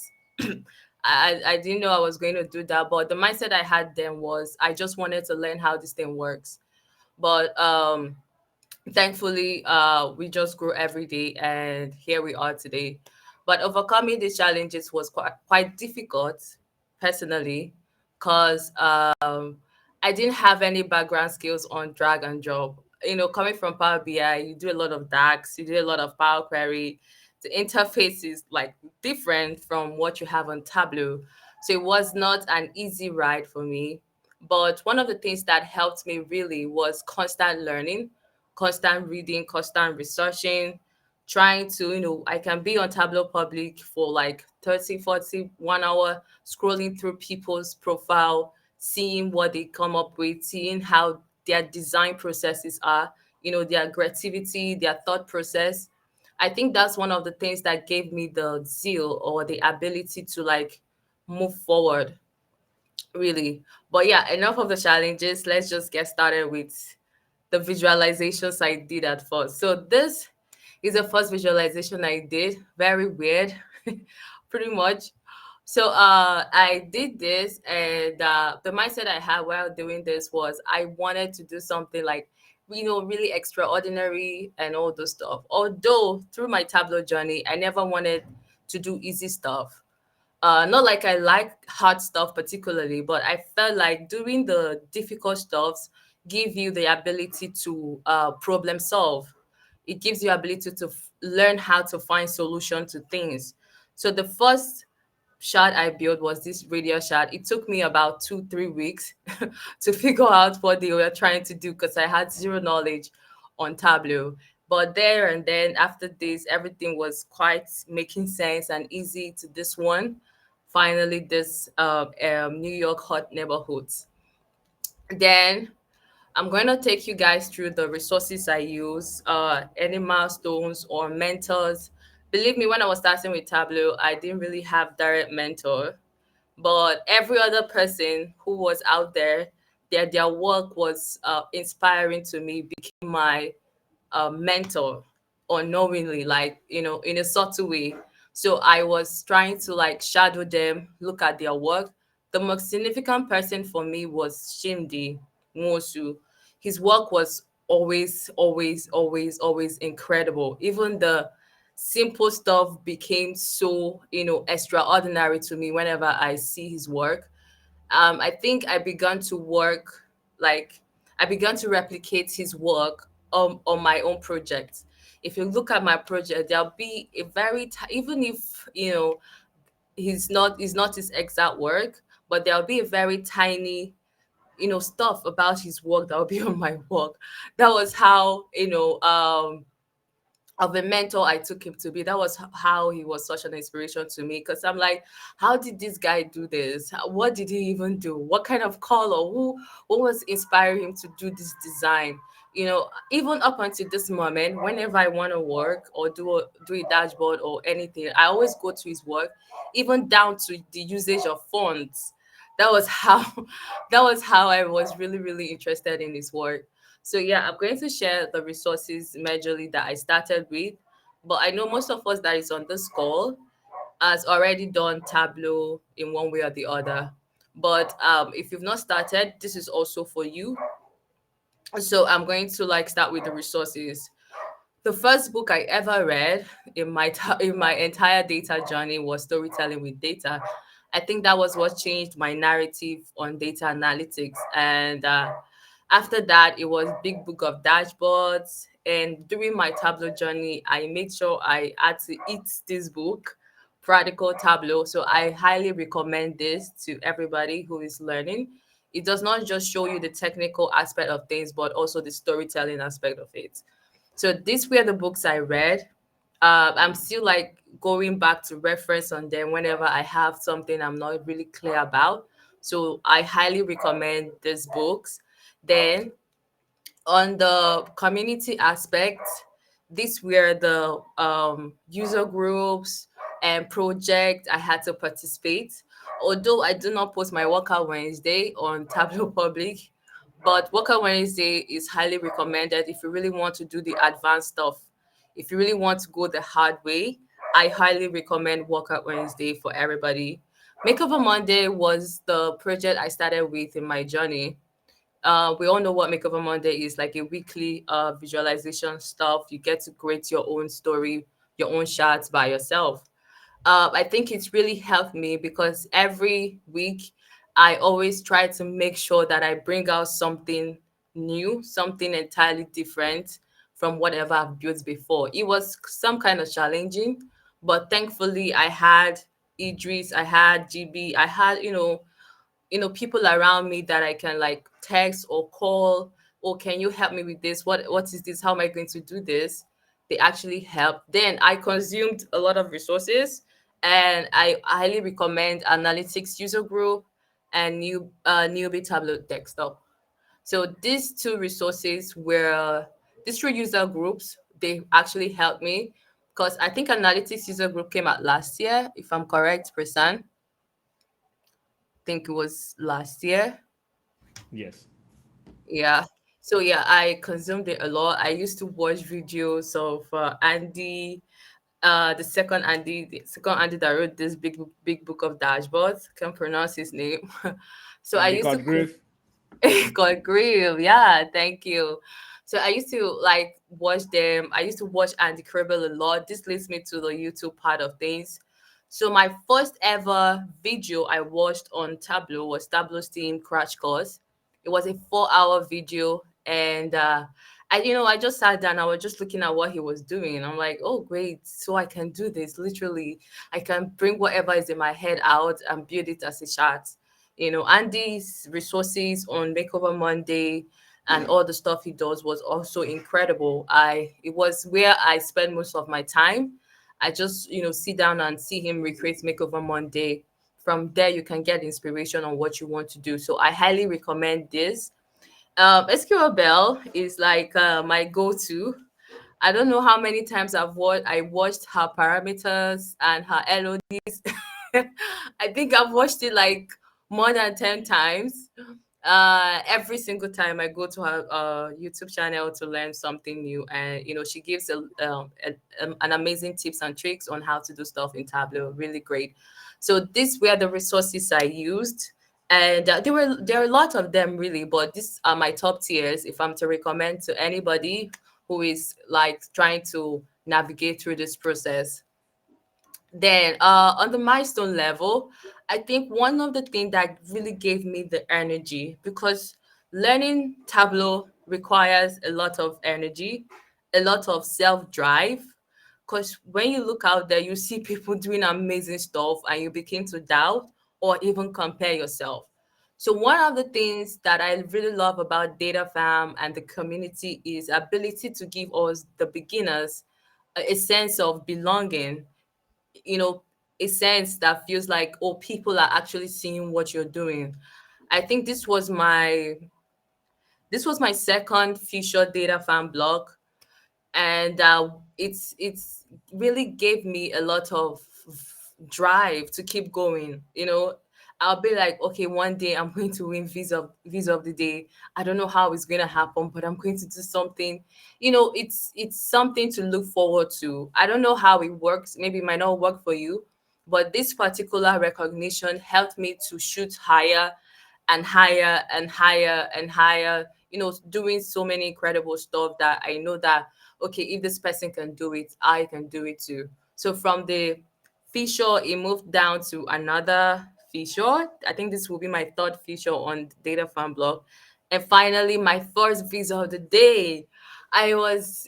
I didn't know I was going to do that, but the mindset I had then was I just wanted to learn how this thing works. But thankfully, we just grew every day, and here we are today. But overcoming these challenges was quite difficult personally, because I didn't have any background skills on drag and drop. Coming from Power BI, you do a lot of DAX, you do a lot of Power Query. The interface is like different from what you have on Tableau. So it was not an easy ride for me. But one of the things that helped me really was constant learning, constant reading, constant researching, trying to, I can be on Tableau Public for like 30, 40, 1 hour scrolling through people's profile, seeing what they come up with, seeing how their design processes are, their creativity, their thought process. I think that's one of the things that gave me the zeal or the ability to like move forward, really. But yeah, enough of the challenges. Let's just get started with the visualizations I did at first. So this is the first visualization I did. Very weird, pretty much. So I did this, and the mindset I had while doing this was I wanted to do something like, really extraordinary and all those stuff. Although through my Tableau journey, I never wanted to do easy stuff. Not like I like hard stuff particularly, but I felt like doing the difficult stuffs give you the ability to problem solve. It gives you ability to learn how to find solution to things. So the first shard I built was this radio shard. It took me about 2-3 weeks to figure out what they were trying to do because I had zero knowledge on Tableau. But there and then after this, everything was quite making sense and easy to this one. Finally, this New York hot neighborhoods. Then I'm going to take you guys through the resources I use, any milestones or mentors. Believe me, when I was starting with Tableau, I didn't really have direct mentor, but every other person who was out there, their work was inspiring to me, became my mentor unknowingly, like, in a subtle way. So I was trying to like shadow them, look at their work. The most significant person for me was Shimdi Mosu. His work was always, always, always, always incredible. Even the simple stuff became so, extraordinary to me whenever I see his work. I think like I began to replicate his work on my own projects. If you look at my project, there'll be a even if he's not his exact work, but there'll be a very tiny stuff about his work that will be on my work. That was how of a mentor I took him to be. That was how he was such an inspiration to me because I'm like, how did this guy do this? What did he even do? What kind of color? What was inspiring him to do this design? Even up until this moment, whenever I want to work or do a dashboard or anything, I always go to his work, even down to the usage of fonts. That was how that was how I was really, really interested in his work. So yeah, I'm going to share the resources majorly that I started with, but I know most of us that is on this call has already done Tableau in one way or the other. But if you've not started, this is also for you. So I'm going to like start with the resources. The first book I ever read in my entire data journey was Storytelling with Data. I think that was what changed my narrative on data analytics. And after that, it was Big Book of Dashboards. And during my Tableau journey, I made sure I had to eat this book, Practical Tableau. So I highly recommend this to everybody who is learning. It does not just show you the technical aspect of things, but also the storytelling aspect of it. So these were the books I read. I'm still like going back to reference on them whenever I have something I'm not really clear about. So I highly recommend these books. Then on the community aspect, these were the user groups and projects I had to participate. Although I do not post my Workout Wednesday on Tableau Public, but Workout Wednesday is highly recommended if you really want to do the advanced stuff. If you really want to go the hard way, I highly recommend Workout Wednesday for everybody. Makeover Monday was the project I started with in my journey. We all know what Makeover Monday is, like a weekly visualization stuff. You get to create your own story, your own charts by yourself. I think it's really helped me because every week I always try to make sure that I bring out something new, something entirely different from whatever I've built before. It was some kind of challenging, but thankfully I had Idris, I had GB, I had, people around me that I can like text or call, or can you help me with this? What is this? How am I going to do this? They actually help. Then I consumed a lot of resources, and I highly recommend Analytics User Group, and Newbie Tableau Desktop. So these two resources were these two user groups. They actually helped me because I think analytics user group came out last year, if I'm correct, Prasan. I think it was last year. Yes. Yeah. So yeah, I consumed it a lot. I used to watch videos of Andy, the second Andy that wrote this big book of dashboards. Can't pronounce his name. So I Andy used to Codgriff. God grill. Yeah, thank you. So I used to like watch them. I used to watch Andy Kribble a lot. This leads me to the YouTube part of things. So my first ever video I watched on Tableau was Tableau's Team Crash Course. It was a 4 hour video, and I just sat down. I was just looking at what he was doing. I'm like, oh great, so I can do this. Literally, I can bring whatever is in my head out and build it as a chart. Andy's resources on Makeover Monday and all the stuff he does was also incredible. It was where I spend most of my time. I just, sit down and see him recreate Makeover Monday. From there, you can get inspiration on what you want to do. So I highly recommend this. SQL Bell is like my go-to. I don't know how many times I watched her parameters and her LODs. I think I've watched it like more than 10 times. Every single time I go to her YouTube channel to learn something new, and she gives an amazing tips and tricks on how to do stuff in Tableau. Really great. So these were the resources I used, and there are a lot of them really, but these are my top tiers. If I'm to recommend to anybody who is like trying to navigate through this process. Then on the milestone level, I think one of the things that really gave me the energy, because learning Tableau requires a lot of energy, a lot of self-drive. Because when you look out there, you see people doing amazing stuff and you begin to doubt or even compare yourself. So one of the things that I really love about Data Farm and the community is ability to give us the beginners a sense of belonging, you know, a sense that feels like, oh, people are actually seeing what you're doing. I think this was my second feature Data Farm blog, and it's really gave me a lot of drive to keep going. I'll be like, okay, one day I'm going to win visa of the day. I don't know how it's going to happen, but I'm going to do something. It's something to look forward to. I don't know how it works. Maybe it might not work for you, but this particular recognition helped me to shoot higher and higher and higher and higher, doing so many incredible stuff that I know that, okay, if this person can do it, I can do it too. So from the feature, it moved down to another feature. I think this will be my third feature on the Data Farm blog. And finally, my first visa of the day. I was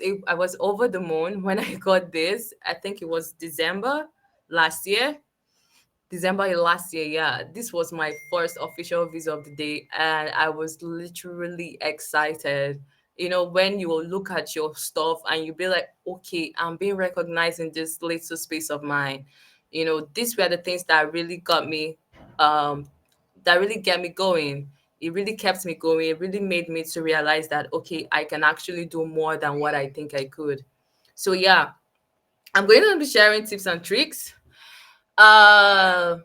over the moon when I got this. I think it was last year. December last year, yeah. This was my first official visa of the day, and I was literally excited. When you will look at your stuff and you be like, okay, I'm being recognized in this little space of mine. These were the things that really got me, that really get me going. It really kept me going. It really made me to realize that, okay, I can actually do more than what I think I could. So, yeah, I'm going to be sharing tips and tricks. Uh,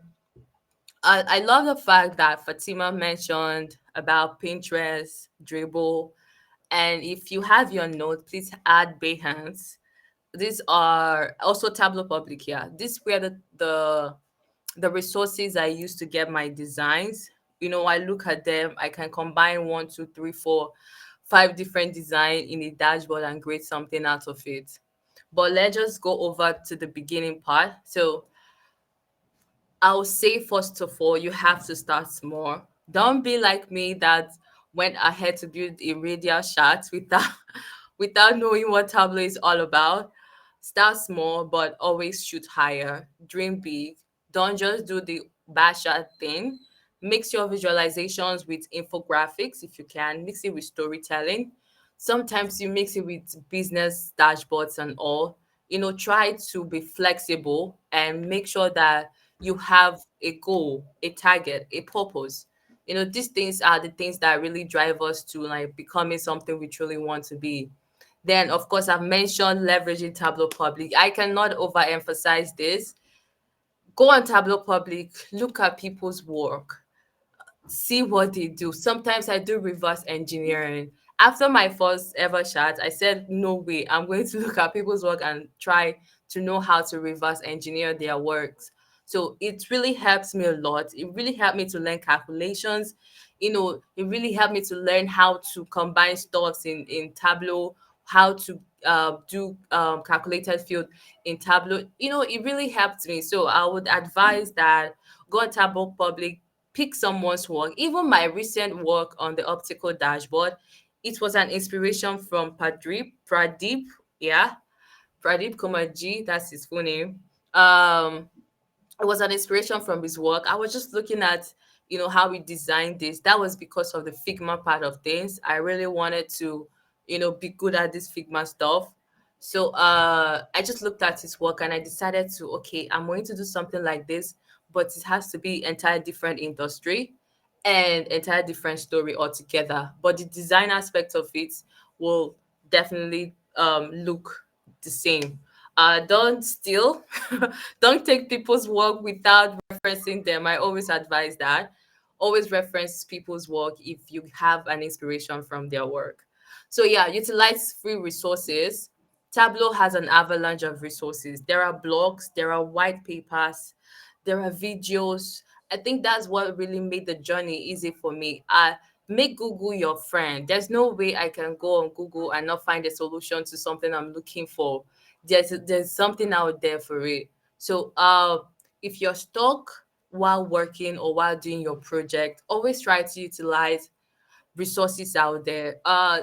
I love the fact that Fatima mentioned about Pinterest, Dribble, and if you have your note, please add Behance. These are also Tableau Public here. These were the resources I use to get my designs. I look at them, I can combine one, two, three, four, five different design in a dashboard and create something out of it. But let's just go over to the beginning part. So I'll say first of all, you have to start small. Don't be like me that went ahead to build a radial chart without without knowing what Tableau is all about. Start small, but always shoot higher. Dream big. Don't just do the bar chart thing. Mix your visualizations with infographics if you can. Mix it with storytelling. Sometimes you mix it with business dashboards and all. Try to be flexible and make sure that you have a goal, a target, a purpose. These things are the things that really drive us to like becoming something we truly want to be. Then, of course, I've mentioned leveraging Tableau Public. I cannot overemphasize this. Go on Tableau Public, look at people's work, see what they do. Sometimes I do reverse engineering. After my first ever chat, I said, no way, I'm going to look at people's work and try to know how to reverse engineer their works. So it really helps me a lot. It really helped me to learn calculations. It really helped me to learn how to combine stuffs in Tableau, how to do calculated field in Tableau. It really helped me. So I would advise that go on Tableau Public, pick someone's work. Even my recent work on the optical dashboard, it was an inspiration from Pradeep, yeah, Pradeep Kumarji, that's his full name. Um, it was an inspiration from his work. I was just looking at, how he designed this. That was because of the Figma part of things. I really wanted to, be good at this Figma stuff. So I just looked at his work and I decided to, okay, I'm going to do something like this, but it has to be entire different industry and entire different story altogether. But the design aspect of it will definitely look the same. Don't steal, don't take people's work without referencing them. I always advise that. Always reference people's work if you have an inspiration from their work. So yeah, utilize free resources. Tableau has an avalanche of resources. There are blogs, there are white papers, there are videos. I think that's what really made the journey easy for me. Make Google your friend. There's no way I can go on Google and not find a solution to something I'm looking for. There's something out there for it. So if you're stuck while working or while doing your project, always try to utilize resources out there.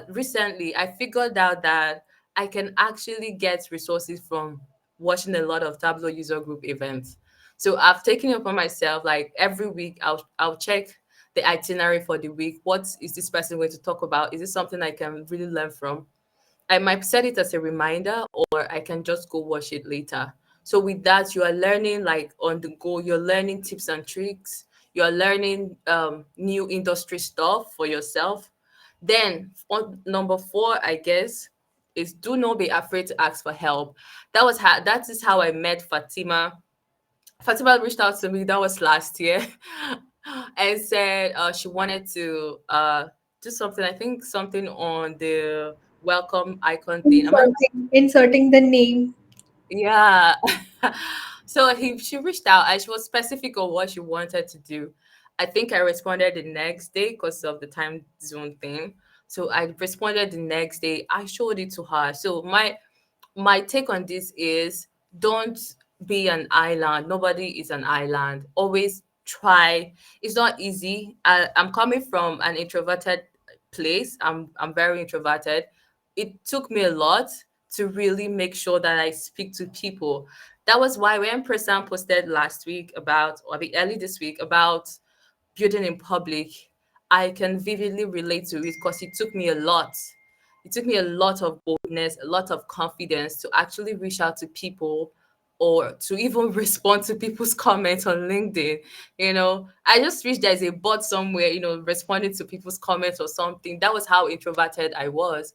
Recently, I figured out that I can actually get resources from watching a lot of Tableau user group events. So I've taken it upon myself, like every week, I'll check the itinerary for the week. What is this person going to talk about? Is it something I can really learn from? I might set it as a reminder or I can just go watch it later. So with that, you are learning like on the go, you're learning tips and tricks, you're learning new industry stuff for yourself. Then on number four, I guess, is do not be afraid to ask for help. That is how I met Fatima. Fatima reached out to me, that was last year, and said she wanted to do something, I think something on the welcome icon thing. Am I Inserting the name. Yeah. So she reached out and she was specific on what she wanted to do. I think I responded the next day because of the time zone thing. So I responded the next day. I showed it to her. So my take on this is don't be an island. Nobody is an island. Always try. It's not easy. I'm coming from an introverted place. I'm very introverted. It took me a lot to really make sure that I speak to people. That was why when Presan posted last week about, or the early this week about building in public, I can vividly relate to it because it took me a lot. It took me a lot of boldness, a lot of confidence to actually reach out to people or to even respond to people's comments on LinkedIn. I just wish there's a bot somewhere, responding to people's comments or something. That was how introverted I was.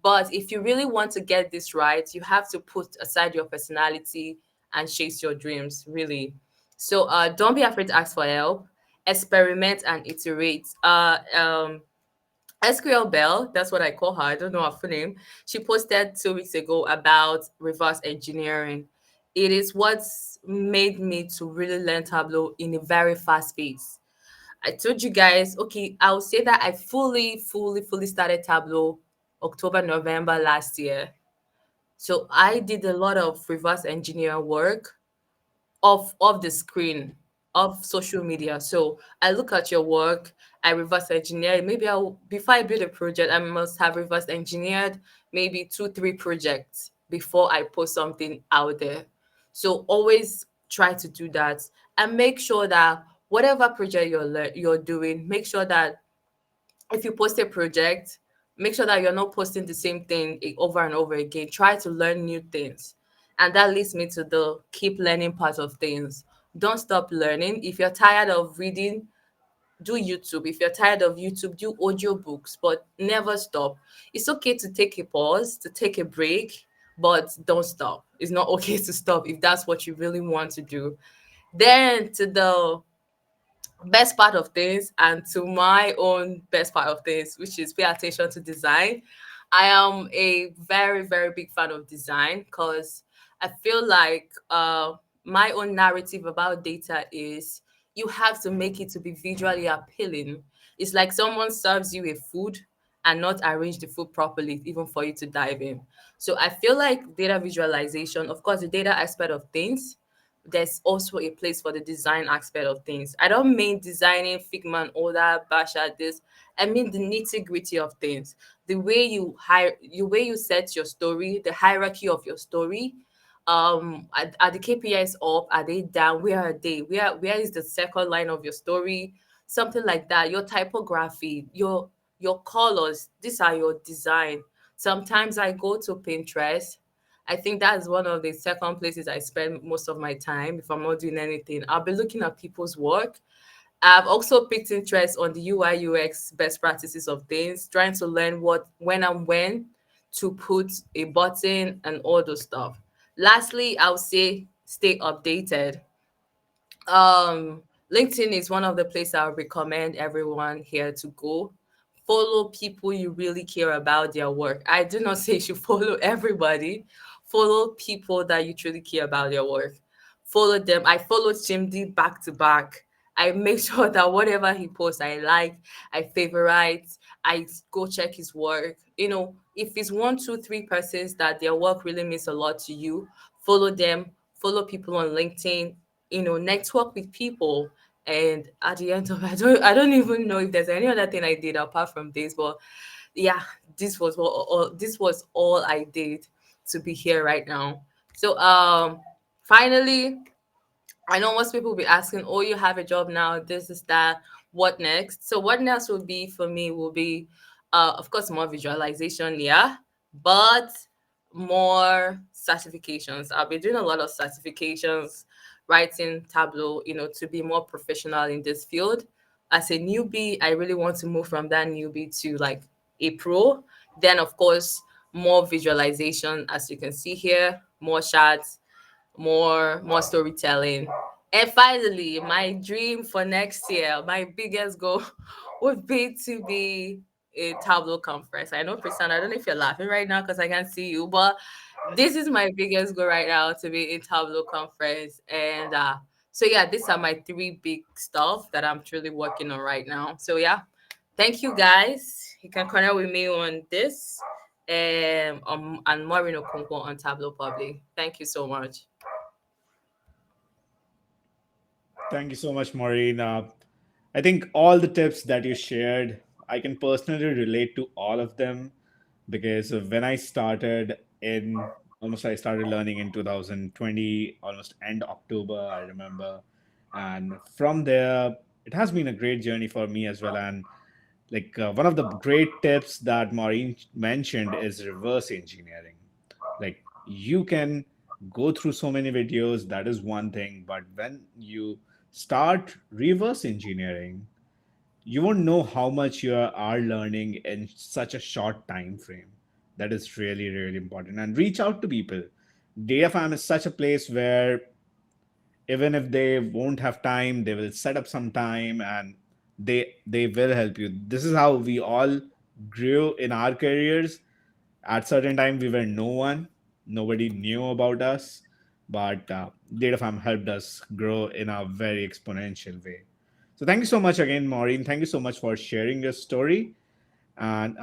But if you really want to get this right, you have to put aside your personality and chase your dreams, really. So don't be afraid to ask for help, experiment and iterate. SQL Bell, that's what I call her. I don't know her full name. She posted 2 weeks ago about reverse engineering. It is what's made me to really learn Tableau in a very fast pace. I told you guys, okay, I'll say that I fully started Tableau October, November last year. So I did a lot of reverse engineer work of the screen of social media. So I look at your work, I reverse engineer. Maybe I'll before I build a project, I must have reverse engineered maybe 2, 3 projects before I post something out there. So always try to do that and make sure that whatever project you're doing, make sure that if you post a project, make sure that you're not posting the same thing over and over again. Try to learn new things. And that leads me to the keep learning part of things. Don't stop learning. If you're tired of reading, do YouTube. If you're tired of YouTube, do audiobooks, but never stop. It's okay to take a pause, to take a break, but don't stop. It's not okay to stop if that's what you really want to do. Then to the best part of things and to my own best part of things, which is pay attention to design. I am a very, very big fan of design because I feel like my own narrative about data is you have to make it to be visually appealing. It's like someone serves you a food and not arrange the food properly, even for you to dive in. So I feel like data visualization, of course, the data aspect of things, there's also a place for the design aspect of things. I don't mean designing Figma and all that basha this. I mean the nitty gritty of things. The way you hire, the way you set your story, the hierarchy of your story. Are the KPIs up? Are they down? Where are they? Where is the second line of your story? Something like that. Your typography, your colors. These are your design. Sometimes I go to Pinterest. I think that's one of the second places I spend most of my time if I'm not doing anything. I'll be looking at people's work. I've also picked interest on the UI UX best practices of things, trying to learn what when to put a button and all those stuff. Lastly, I'll say stay updated. um LinkedIn is one of the places I would recommend everyone here to go. Follow people you really care about their work. I do not say you should follow everybody. Follow people that you truly care about their work. Follow them. I followed Chimdi back to back. I make sure that whatever he posts I like, I favorite, I go check his work. If it's one, two, three persons that their work really means a lot to you, follow them. Follow people on LinkedIn. Network with people. And at the end of it, I don't even know if there's any other thing I did apart from this, but yeah, this was all I did to be here right now. So finally, I know most people will be asking, oh, you have a job now, this is that, what next? So what next will be for me will be, of course, more visualization, yeah, but more certifications. I'll be doing a lot of certifications, writing Tableau, to be more professional in this field. As a newbie, I really want to move from that newbie to like a pro. Then, of course, more visualization, as you can see here, more charts, more storytelling. And finally, my dream for next year, my biggest goal would be to be a Tableau conference. I know, Priscilla, I don't know if you're laughing right now because I can't see you, but this is my biggest goal right now, to be in Tableau conference. And so yeah, these are my three big stuff that I'm truly working on right now. So yeah, thank you guys. You can connect with me on this and Maureen Okonkwo on Tableau Public. Thank you so much. Thank you so much, Maureen. I think all the tips that you shared, I can personally relate to all of them because when I started I started learning in 2020, almost end October, I remember. And from there, it has been a great journey for me as well. And one of the great tips that Maureen mentioned is reverse engineering. Like you can go through so many videos, that is one thing, but when you start reverse engineering, you won't know how much you are learning in such a short time frame. That is really, really important. And reach out to people. Data farm is such a place where even if they won't have time, they will set up some time and they will help you. This is how we all grew in our careers. At certain time we were no one, nobody knew about us, but data farm helped us grow in a very exponential way. So thank you so much again, Maureen. Thank you so much for sharing your story. And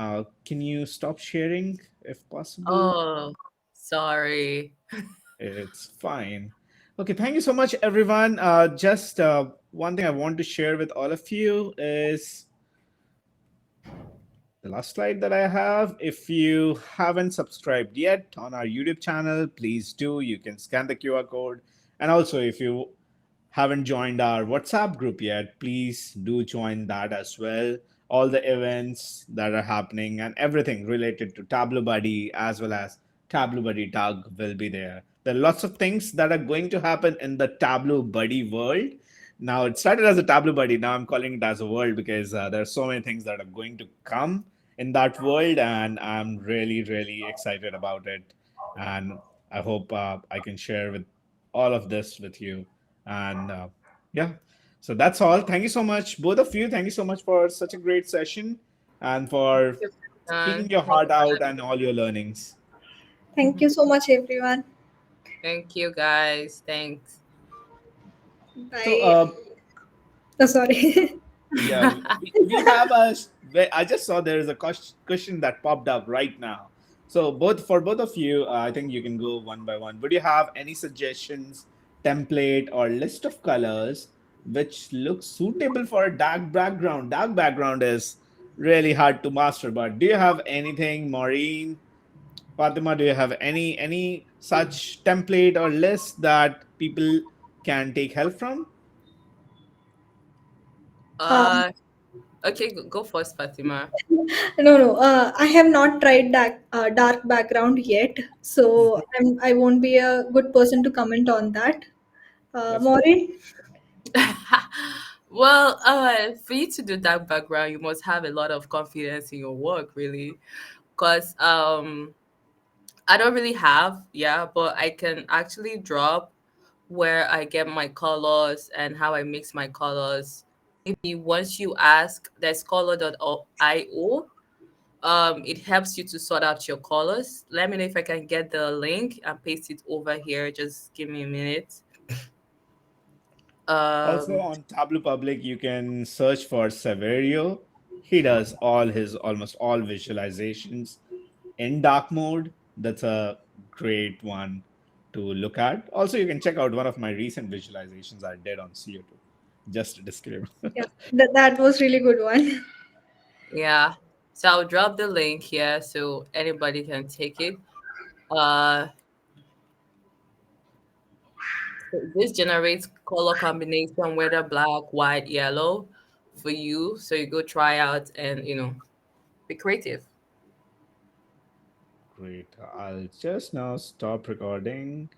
can you stop sharing if possible? Oh, sorry. It's fine. Okay, thank you so much, everyone. Just one thing I want to share with all of you is the last slide that I have. If you haven't subscribed yet on our YouTube channel, please do. You can scan the QR code. And also, if you haven't joined our WhatsApp group yet, please do join that as well. All the events that are happening and everything related to Tableau Buddy as well as Tableau Buddy TUG will be there. There are lots of things that are going to happen in the Tableau Buddy world. Now, it started as a Tableau Buddy. Now I'm calling it as a world because there are so many things that are going to come in that world, and I'm really, really excited about it. And I hope I can share with all of this with you. And yeah, so that's all. Thank you so much, both of you. Thank you so much for such a great session and for speaking your Thank heart out and all your learnings. Thank you so much, everyone. thank you, guys. Thanks. So, Bye. Oh, sorry. yeah, we have a. I just saw there is a question that popped up right now. So, both of you, I think you can go one by one. Would you have any suggestions, template, or list of colors which look suitable for a dark background? Dark background is really hard to master, but do you have anything, Maureen? Fatima, do you have any such template or list that people can take help from? Um, Uh, okay, go first, Fatima. no, no. I have not tried dark background yet, so I won't be a good person to comment on that. That's fine. Maureen? Well, for you to do that background, you must have a lot of confidence in your work, really. Because I don't really have, yeah, but I can actually drop where I get my colors and how I mix my colors. Maybe once you ask, there's color.io. It helps you to sort out your colors. Let me know if I can get the link and paste it over here. Just give me a minute. Also Um, on Tableau Public, you can search for Severio. He does almost all visualizations in dark mode. That's a great one to look at. Also, you can check out one of my recent visualizations I did on CO2. Just a disclaimer. Yeah, that was really good one. yeah. So I'll drop the link here so anybody can take it. Uh, so this generates color combination, whether black, white, yellow, for you. So you go try out and be creative. Great. I'll just now stop recording.